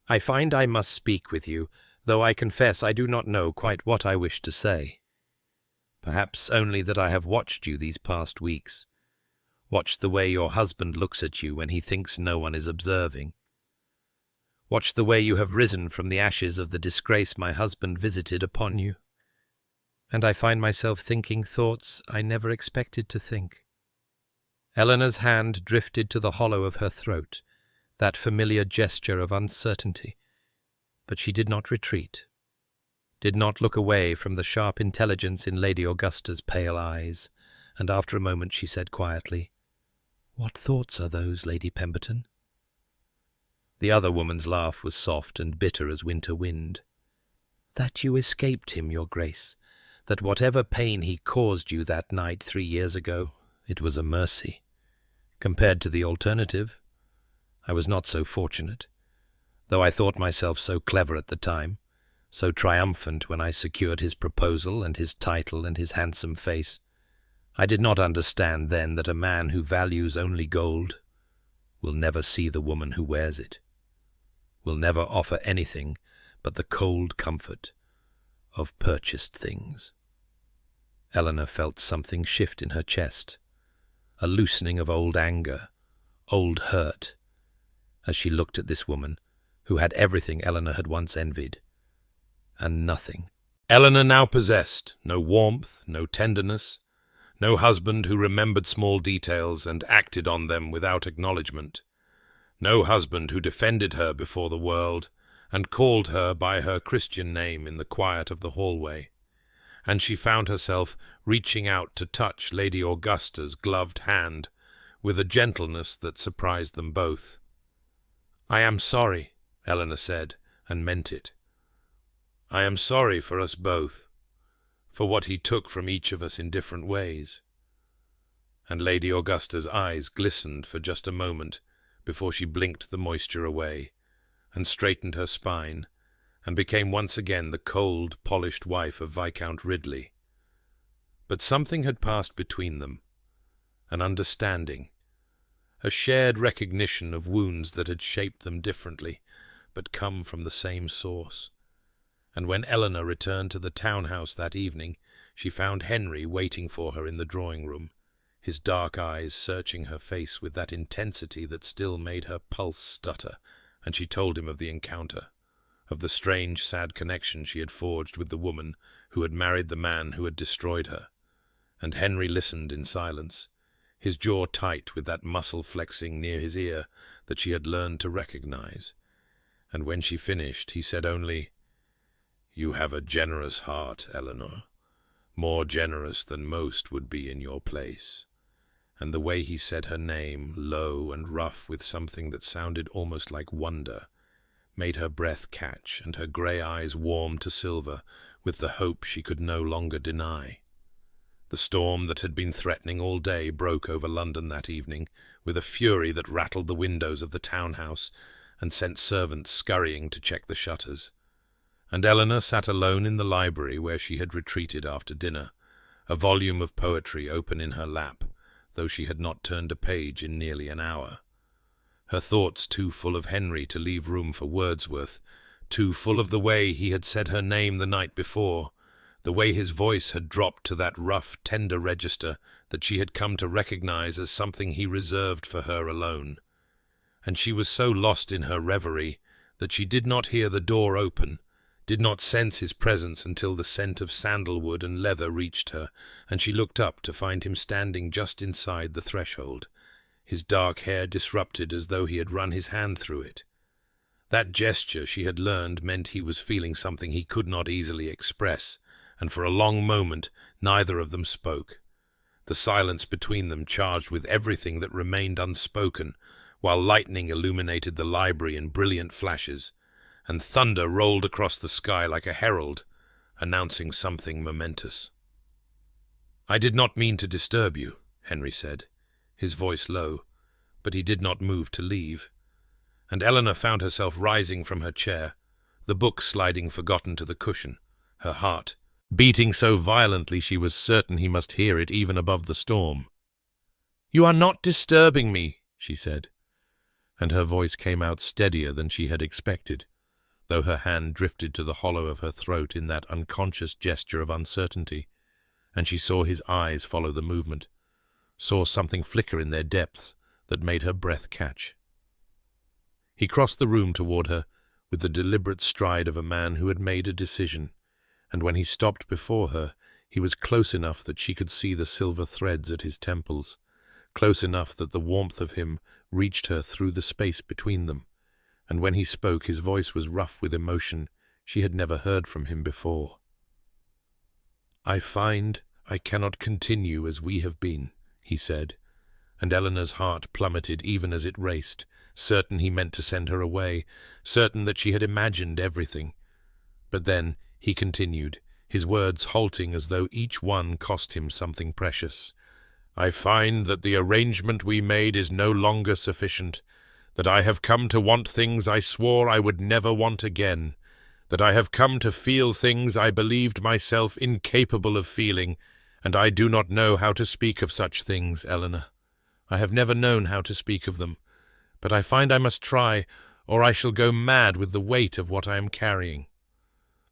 "I find I must speak with you, though I confess I do not know quite what I wish to say. Perhaps only that I have watched you these past weeks, watched the way your husband looks at you when he thinks no one is observing, watched the way you have risen from the ashes of the disgrace my husband visited upon you, and I find myself thinking thoughts I never expected to think." Eleanor's hand drifted to the hollow of her throat, that familiar gesture of uncertainty, but she did not retreat. did not look away from the sharp intelligence in Lady Augusta's pale eyes, and after a moment she said quietly, "What thoughts are those, Lady Pemberton?" The other woman's laugh was soft and bitter as winter wind. "That you escaped him, your Grace, that whatever pain he caused you that night 3 years ago, it was a mercy. Compared to the alternative, I was not so fortunate, though I thought myself so clever at the time, so triumphant when I secured his proposal and his title and his handsome face. I did not understand then that a man who values only gold will never see the woman who wears it, will never offer anything but the cold comfort of purchased things." Eleanor felt something shift in her chest, a loosening of old anger, old hurt, as she looked at this woman who had everything Eleanor had once envied, and nothing. Eleanor now possessed no warmth, no tenderness, no husband who remembered small details and acted on them without acknowledgment, no husband who defended her before the world and called her by her Christian name in the quiet of the hallway, and she found herself reaching out to touch Lady Augusta's gloved hand with a gentleness that surprised them both. "I am sorry," Eleanor said, and meant it. "I am sorry for us both, for what he took from each of us in different ways." And Lady Augusta's eyes glistened for just a moment before she blinked the moisture away, and straightened her spine, and became once again the cold, polished wife of Viscount Ridley. But something had passed between them, an understanding, a shared recognition of wounds that had shaped them differently, but come from the same source. And when Eleanor returned to the townhouse that evening, she found Henry waiting for her in the drawing-room, his dark eyes searching her face with that intensity that still made her pulse stutter, and she told him of the encounter, of the strange, sad connection she had forged with the woman who had married the man who had destroyed her. And Henry listened in silence, his jaw tight with that muscle flexing near his ear that she had learned to recognize. And when she finished, he said only, "You have a generous heart, Eleanor, more generous than most would be in your place." And the way he said her name, low and rough with something that sounded almost like wonder, made her breath catch and her grey eyes warm to silver with the hope she could no longer deny. The storm that had been threatening all day broke over London that evening with a fury that rattled the windows of the townhouse and sent servants scurrying to check the shutters. And Eleanor sat alone in the library where she had retreated after dinner, a volume of poetry open in her lap, though she had not turned a page in nearly an hour. Her thoughts too full of Henry to leave room for Wordsworth, too full of the way he had said her name the night before, the way his voice had dropped to that rough, tender register that she had come to recognize as something he reserved for her alone. And she was so lost in her reverie that she did not hear the door open, did not sense his presence until the scent of sandalwood and leather reached her, and she looked up to find him standing just inside the threshold, his dark hair disrupted as though he had run his hand through it. That gesture she had learned meant he was feeling something he could not easily express, and for a long moment neither of them spoke, the silence between them charged with everything that remained unspoken, while lightning illuminated the library in brilliant flashes, and thunder rolled across the sky like a herald, announcing something momentous. "I did not mean to disturb you," Henry said, his voice low, but he did not move to leave. And Eleanor found herself rising from her chair, the book sliding forgotten to the cushion, her heart beating so violently she was certain he must hear it even above the storm. "You are not disturbing me," she said, and her voice came out steadier than she had expected, though her hand drifted to the hollow of her throat in that unconscious gesture of uncertainty, and she saw his eyes follow the movement, saw something flicker in their depths that made her breath catch. He crossed the room toward her with the deliberate stride of a man who had made a decision, and when he stopped before her, he was close enough that she could see the silver threads at his temples, close enough that the warmth of him reached her through the space between them, and when he spoke his voice was rough with emotion, She had never heard from him before. "I find I cannot continue as we have been," he said, and Eleanor's heart plummeted even as it raced, certain he meant to send her away, certain that she had imagined everything. But then he continued, his words halting as though each one cost him something precious. "I find that the arrangement we made is no longer sufficient, that I have come to want things I swore I would never want again, that I have come to feel things I believed myself incapable of feeling, and I do not know how to speak of such things, Eleanor. I have never known how to speak of them, but I find I must try, or I shall go mad with the weight of what I am carrying."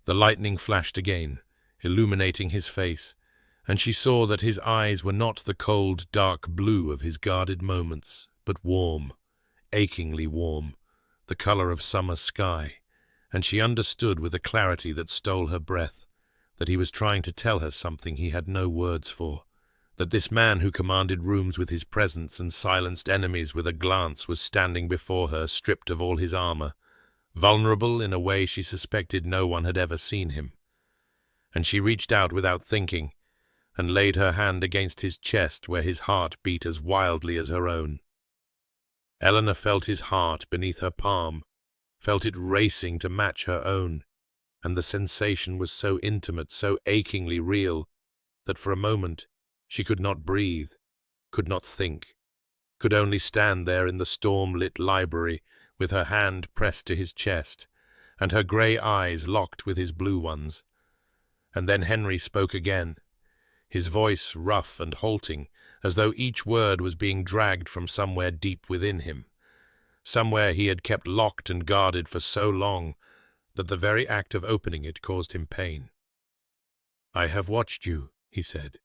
The lightning flashed again, illuminating his face, and she saw that his eyes were not the cold, dark blue of his guarded moments, but warm, achingly warm, the colour of summer sky, and she understood with a clarity that stole her breath that he was trying to tell her something he had no words for, that this man who commanded rooms with his presence and silenced enemies with a glance was standing before her stripped of all his armour, vulnerable in a way she suspected no one had ever seen him. And she reached out without thinking, and laid her hand against his chest where his heart beat as wildly as her own. Eleanor felt his heart beneath her palm, felt it racing to match her own, and the sensation was so intimate, so achingly real, that for a moment she could not breathe, could not think, could only stand there in the storm-lit library with her hand pressed to his chest, and her grey eyes locked with his blue ones. And then Henry spoke again, his voice rough and halting, as though each word was being dragged from somewhere deep within him, somewhere he had kept locked and guarded for so long that the very act of opening it caused him pain. "I have watched you," he said,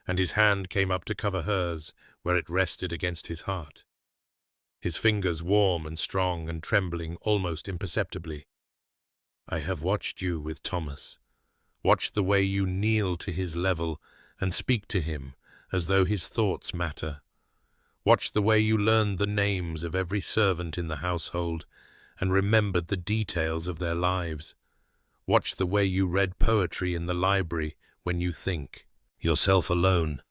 and his hand came up to cover hers where it rested against his heart, his fingers warm and strong and trembling almost imperceptibly. "I have watched you with Thomas, watched the way you kneel to his level and speak to him as though his thoughts matter, watched the way you learned the names of every servant in the household and remembered the details of their lives, watched the way you read poetry in the library when you think, yourself alone,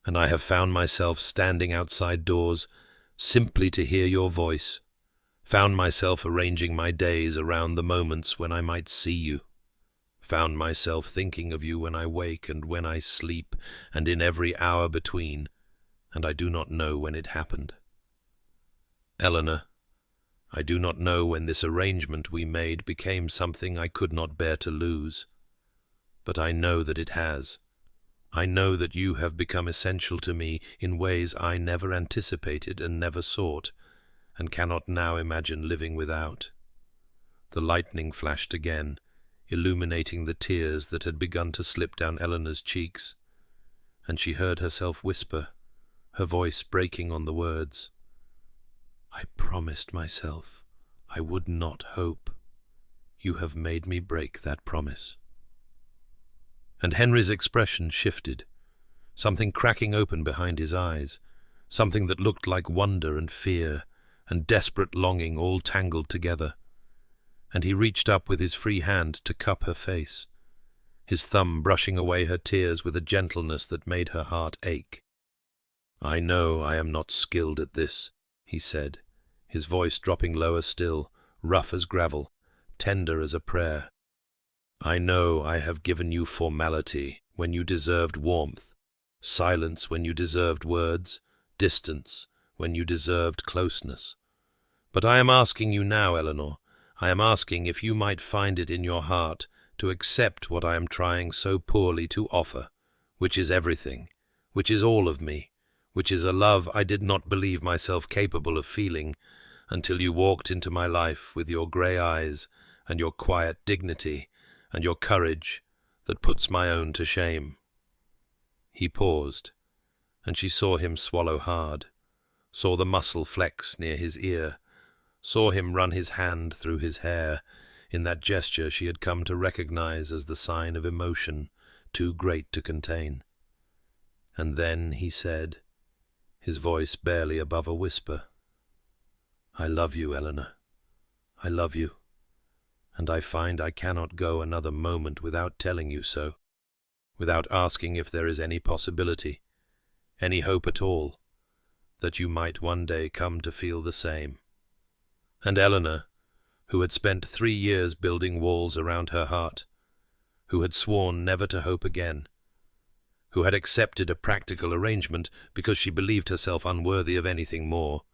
and I have found myself standing outside doors simply to hear your voice, found myself arranging my days around the moments when I might see you, found myself thinking of you when I wake and when I sleep and in every hour between, and I do not know when it happened. Eleanor, I do not know when this arrangement we made became something I could not bear to lose, but I know that it has. I know that you have become essential to me in ways I never anticipated and never sought, and cannot now imagine living without." The lightning flashed again, illuminating the tears that had begun to slip down Eleanor's cheeks, and she heard herself whisper, her voice breaking on the words, "I promised myself I would not hope. You have made me break that promise." And Henry's expression shifted, something cracking open behind his eyes, something that looked like wonder and fear and desperate longing all tangled together, and he reached up with his free hand to cup her face, his thumb brushing away her tears with a gentleness that made her heart ache. "I know I am not skilled at this," he said, his voice dropping lower still, rough as gravel, tender as a prayer. "I know I have given you formality when you deserved warmth, silence when you deserved words, distance when you deserved closeness. But I am asking you now, Eleanor, I am asking if you might find it in your heart to accept what I am trying so poorly to offer, which is everything, which is all of me, which is a love I did not believe myself capable of feeling until you walked into my life with your grey eyes and your quiet dignity and your courage that puts my own to shame." He paused, and she saw him swallow hard, saw the muscle flex near his ear, saw him run his hand through his hair in that gesture she had come to recognize as the sign of emotion too great to contain. And then he said, his voice barely above a whisper, "I love you, Eleanor. I love you, and I find I cannot go another moment without telling you so, without asking if there is any possibility, any hope at all, that you might one day come to feel the same." And Eleanor, who had spent 3 years building walls around her heart, who had sworn never to hope again, who had accepted a practical arrangement because she believed herself unworthy of anything more,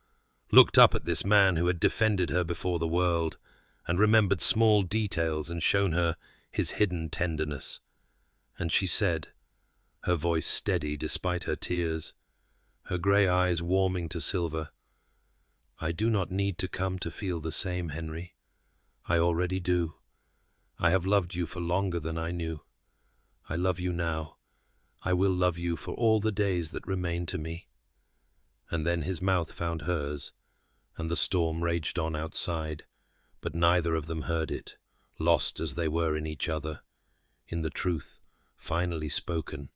looked up at this man who had defended her before the world, and remembered small details and shown her his hidden tenderness. And she said, her voice steady despite her tears, her grey eyes warming to silver, "I do not need to come to feel the same, Henry. I already do. I have loved you for longer than I knew. I love you now. I will love you for all the days that remain to me." And then his mouth found hers, and the storm raged on outside, but neither of them heard it, lost as they were in each other, in the truth finally spoken,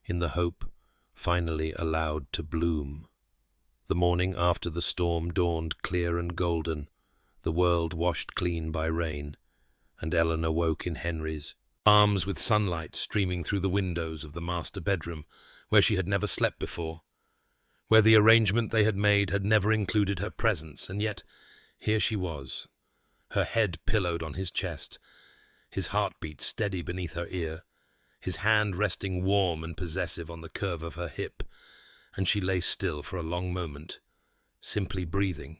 in the hope finally allowed to bloom. The morning after the storm dawned clear and golden, the world washed clean by rain, and Eleanor woke in Henry's arms with sunlight streaming through the windows of the master bedroom, where she had never slept before, where the arrangement they had made had never included her presence, and yet here she was, her head pillowed on his chest, his heartbeat steady beneath her ear, his hand resting warm and possessive on the curve of her hip, and she lay still for a long moment, simply breathing,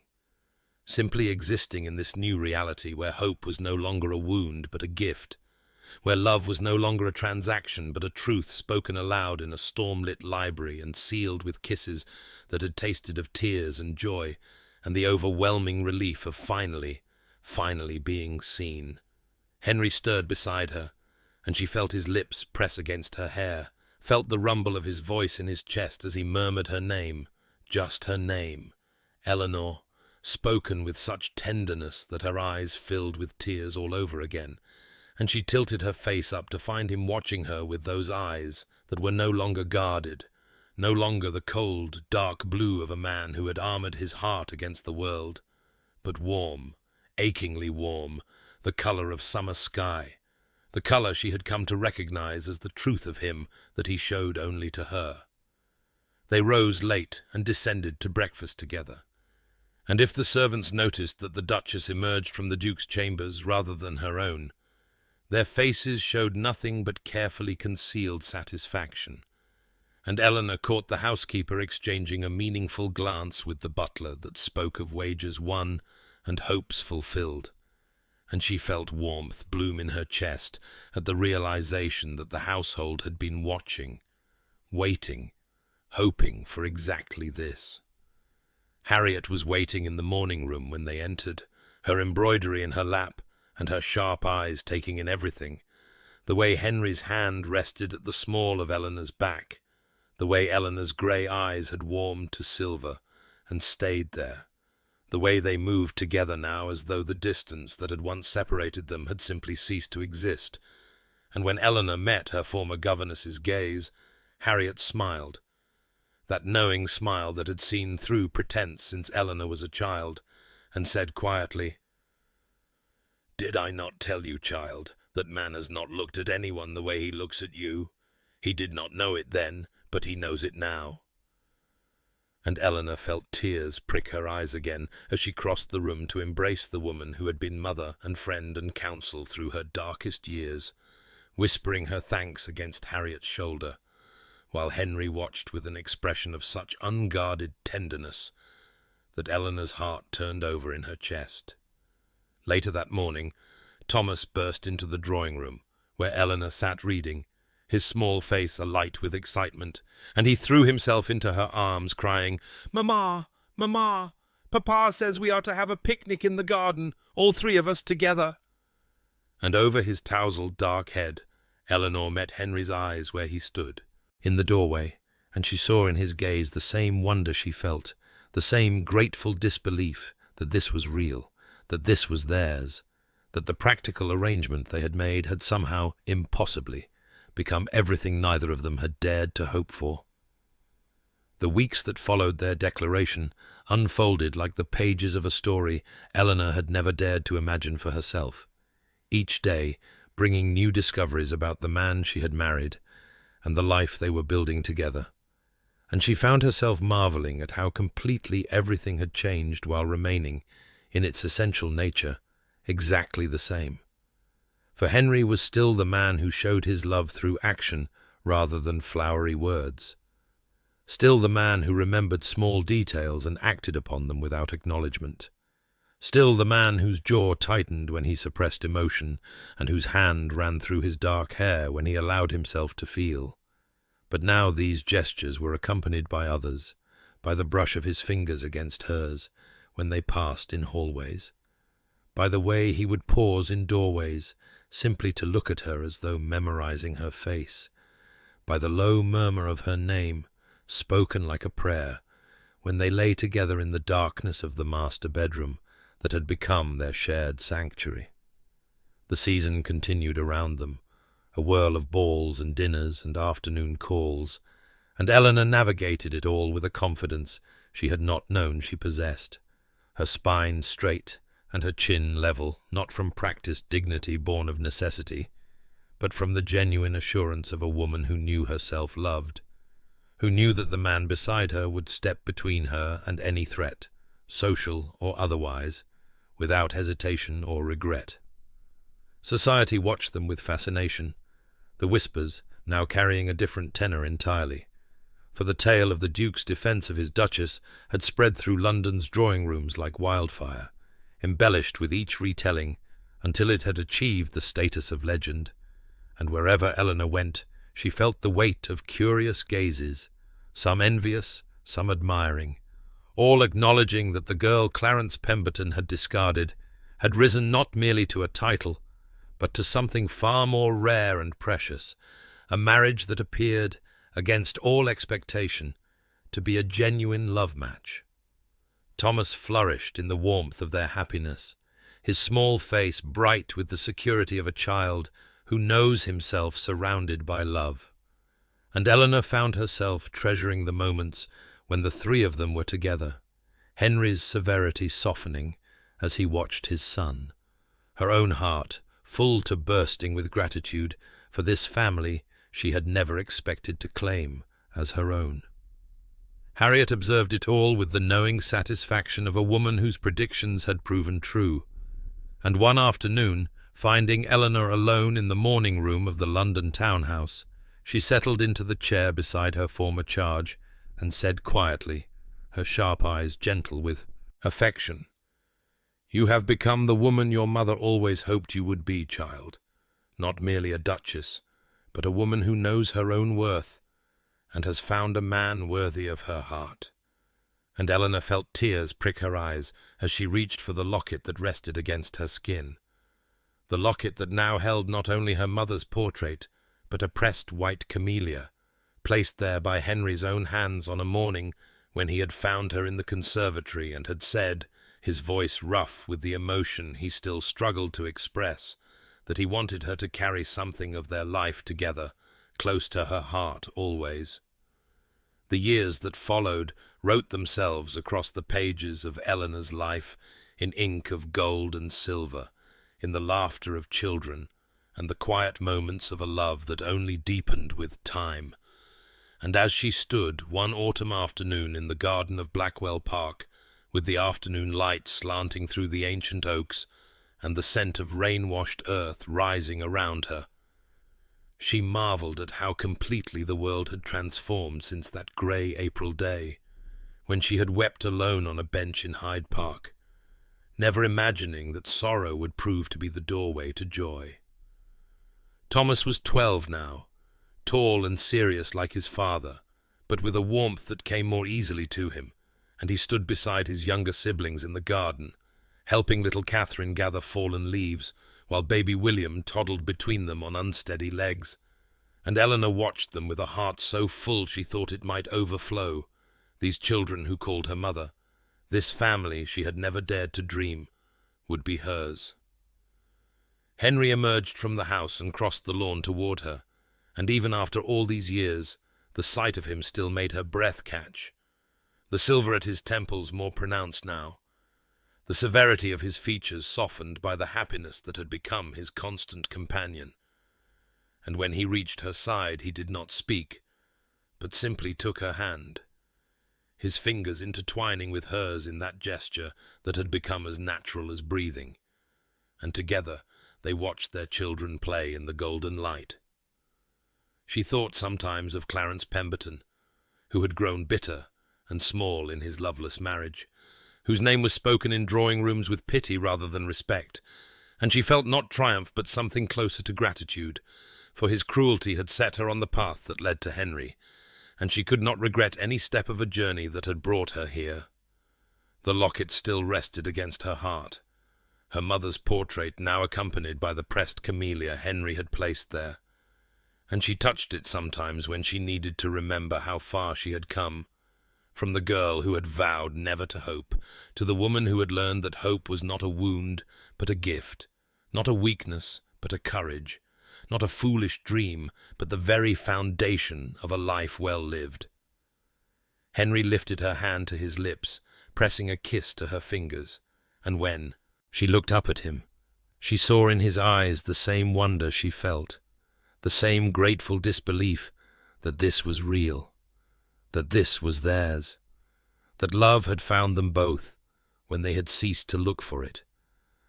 simply existing in this new reality where hope was no longer a wound but a gift, where love was no longer a transaction but a truth spoken aloud in a storm-lit library and sealed with kisses that had tasted of tears and joy and the overwhelming relief of finally being seen. Henry stirred beside her, and she felt his lips press against her hair, felt the rumble of his voice in his chest as he murmured her name, just her name, Eleanor, spoken with such tenderness that her eyes filled with tears all over again, and she tilted her face up to find him watching her with those eyes that were no longer guarded, no longer the cold, dark blue of a man who had armored his heart against the world, but warm, achingly warm, the color of summer sky, the color she had come to recognize as the truth of him that he showed only to her. They rose late and descended to breakfast together, and if the servants noticed that the Duchess emerged from the Duke's chambers rather than her own, their faces showed nothing but carefully concealed satisfaction, and Eleanor caught the housekeeper exchanging a meaningful glance with the butler that spoke of wagers won and hopes fulfilled, and she felt warmth bloom in her chest at the realization that the household had been watching, waiting, hoping for exactly this. Harriet was waiting in the morning room when they entered, her embroidery in her lap, and her sharp eyes taking in everything, the way Henry's hand rested at the small of Eleanor's back, the way Eleanor's grey eyes had warmed to silver and stayed there, the way they moved together now as though the distance that had once separated them had simply ceased to exist. And when Eleanor met her former governess's gaze, Harriet smiled, that knowing smile that had seen through pretense since Eleanor was a child, and said quietly, "Did I not tell you, child, that man has not looked at anyone the way he looks at you? He did not know it then, but he knows it now." And Eleanor felt tears prick her eyes again as she crossed the room to embrace the woman who had been mother and friend and counsel through her darkest years, whispering her thanks against Harriet's shoulder, while Henry watched with an expression of such unguarded tenderness that Eleanor's heart turned over in her chest. Later that morning, Thomas burst into the drawing-room, where Eleanor sat reading, his small face alight with excitement, and he threw himself into her arms, crying, "Mamma, Mamma, Papa says we are to have a picnic in the garden, all 3 of us together." And over his tousled dark head, Eleanor met Henry's eyes where he stood, in the doorway, and she saw in his gaze the same wonder she felt, the same grateful disbelief that this was real, that this was theirs, that the practical arrangement they had made had somehow, impossibly, become everything neither of them had dared to hope for. The weeks that followed their declaration unfolded like the pages of a story Eleanor had never dared to imagine for herself. each day bringing new discoveries about the man she had married and the life they were building together. And she found herself marveling at how completely everything had changed while remaining, in its essential nature, exactly the same. For Henry was still the man who showed his love through action rather than flowery words. Still the man who remembered small details and acted upon them without acknowledgement. Still the man whose jaw tightened when he suppressed emotion and whose hand ran through his dark hair when he allowed himself to feel. But now these gestures were accompanied by others, by the brush of his fingers against hers when they passed in hallways, by the way he would pause in doorways simply to look at her as though memorizing her face, by the low murmur of her name, spoken like a prayer, when they lay together in the darkness of the master bedroom that had become their shared sanctuary. The season continued around them, a whirl of balls and dinners and afternoon calls, and Eleanor navigated it all with a confidence she had not known she possessed, her spine straight and her chin level, not from practiced dignity born of necessity, but from the genuine assurance of a woman who knew herself loved, who knew that the man beside her would step between her and any threat, social or otherwise, without hesitation or regret. Society watched them with fascination, the whispers now carrying a different tenor entirely, for the tale of the Duke's defence of his Duchess had spread through London's drawing rooms like wildfire, embellished with each retelling until it had achieved the status of legend, and wherever Eleanor went she felt the weight of curious gazes, some envious, some admiring, all acknowledging that the girl Clarence Pemberton had discarded had risen not merely to a title, but to something far more rare and precious, a marriage that appeared, against all expectation, to be a genuine love match. Thomas flourished in the warmth of their happiness, his small face bright with the security of a child who knows himself surrounded by love. And Eleanor found herself treasuring the moments when the three of them were together, Henry's severity softening as he watched his son, her own heart full to bursting with gratitude for this family she had never expected to claim as her own. Harriet observed it all with the knowing satisfaction of a woman whose predictions had proven true, and one afternoon, finding Eleanor alone in the morning room of the London townhouse, she settled into the chair beside her former charge and said quietly, her sharp eyes gentle with affection, "You have become the woman your mother always hoped you would be, child. Not merely a duchess, but a woman who knows her own worth, and has found a man worthy of her heart." And Eleanor felt tears prick her eyes as she reached for the locket that rested against her skin. The locket that now held not only her mother's portrait, but a pressed white camellia, placed there by Henry's own hands on a morning when he had found her in the conservatory and had said, his voice rough with the emotion he still struggled to express, that he wanted her to carry something of their life together, close to her heart always. The years that followed wrote themselves across the pages of Eleanor's life in ink of gold and silver, in the laughter of children, and the quiet moments of a love that only deepened with time. And as she stood one autumn afternoon in the garden of Blackwell Park, with the afternoon light slanting through the ancient oaks, and the scent of rain-washed earth rising around her, she marvelled at how completely the world had transformed since that grey April day, when she had wept alone on a bench in Hyde Park, never imagining that sorrow would prove to be the doorway to joy. Thomas was 12 now, tall and serious like his father, but with a warmth that came more easily to him, and he stood beside his younger siblings in the garden, helping little Catherine gather fallen leaves, while baby William toddled between them on unsteady legs. And Eleanor watched them with a heart so full she thought it might overflow, these children who called her mother, this family she had never dared to dream would be hers. Henry emerged from the house and crossed the lawn toward her, and even after all these years, the sight of him still made her breath catch. The silver at his temples more pronounced now, the severity of his features softened by the happiness that had become his constant companion. And when he reached her side, he did not speak, but simply took her hand, his fingers intertwining with hers in that gesture that had become as natural as breathing, and together they watched their children play in the golden light. She thought sometimes of Clarence Pemberton, who had grown bitter and small in his loveless marriage, whose name was spoken in drawing-rooms with pity rather than respect, and she felt not triumph but something closer to gratitude, for his cruelty had set her on the path that led to Henry, and she could not regret any step of a journey that had brought her here. The locket still rested against her heart, her mother's portrait now accompanied by the pressed camellia Henry had placed there, and she touched it sometimes when she needed to remember how far she had come, from the girl who had vowed never to hope, to the woman who had learned that hope was not a wound, but a gift, not a weakness, but a courage, not a foolish dream, but the very foundation of a life well lived. Henry lifted her hand to his lips, pressing a kiss to her fingers, and when she looked up at him, she saw in his eyes the same wonder she felt, the same grateful disbelief that this was real, that this was theirs, that love had found them both when they had ceased to look for it,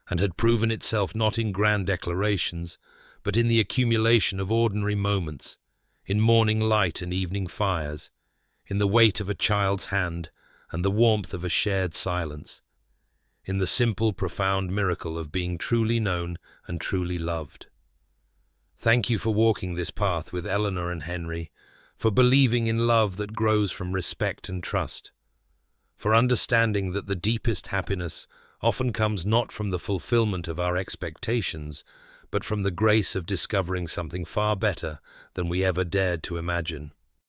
and had proven itself not in grand declarations, but in the accumulation of ordinary moments, in morning light and evening fires, in the weight of a child's hand and the warmth of a shared silence, in the simple, profound miracle of being truly known and truly loved. Thank you for walking this path with Eleanor and Henry, for believing in love that grows from respect and trust, for understanding that the deepest happiness often comes not from the fulfillment of our expectations, but from the grace of discovering something far better than we ever dared to imagine.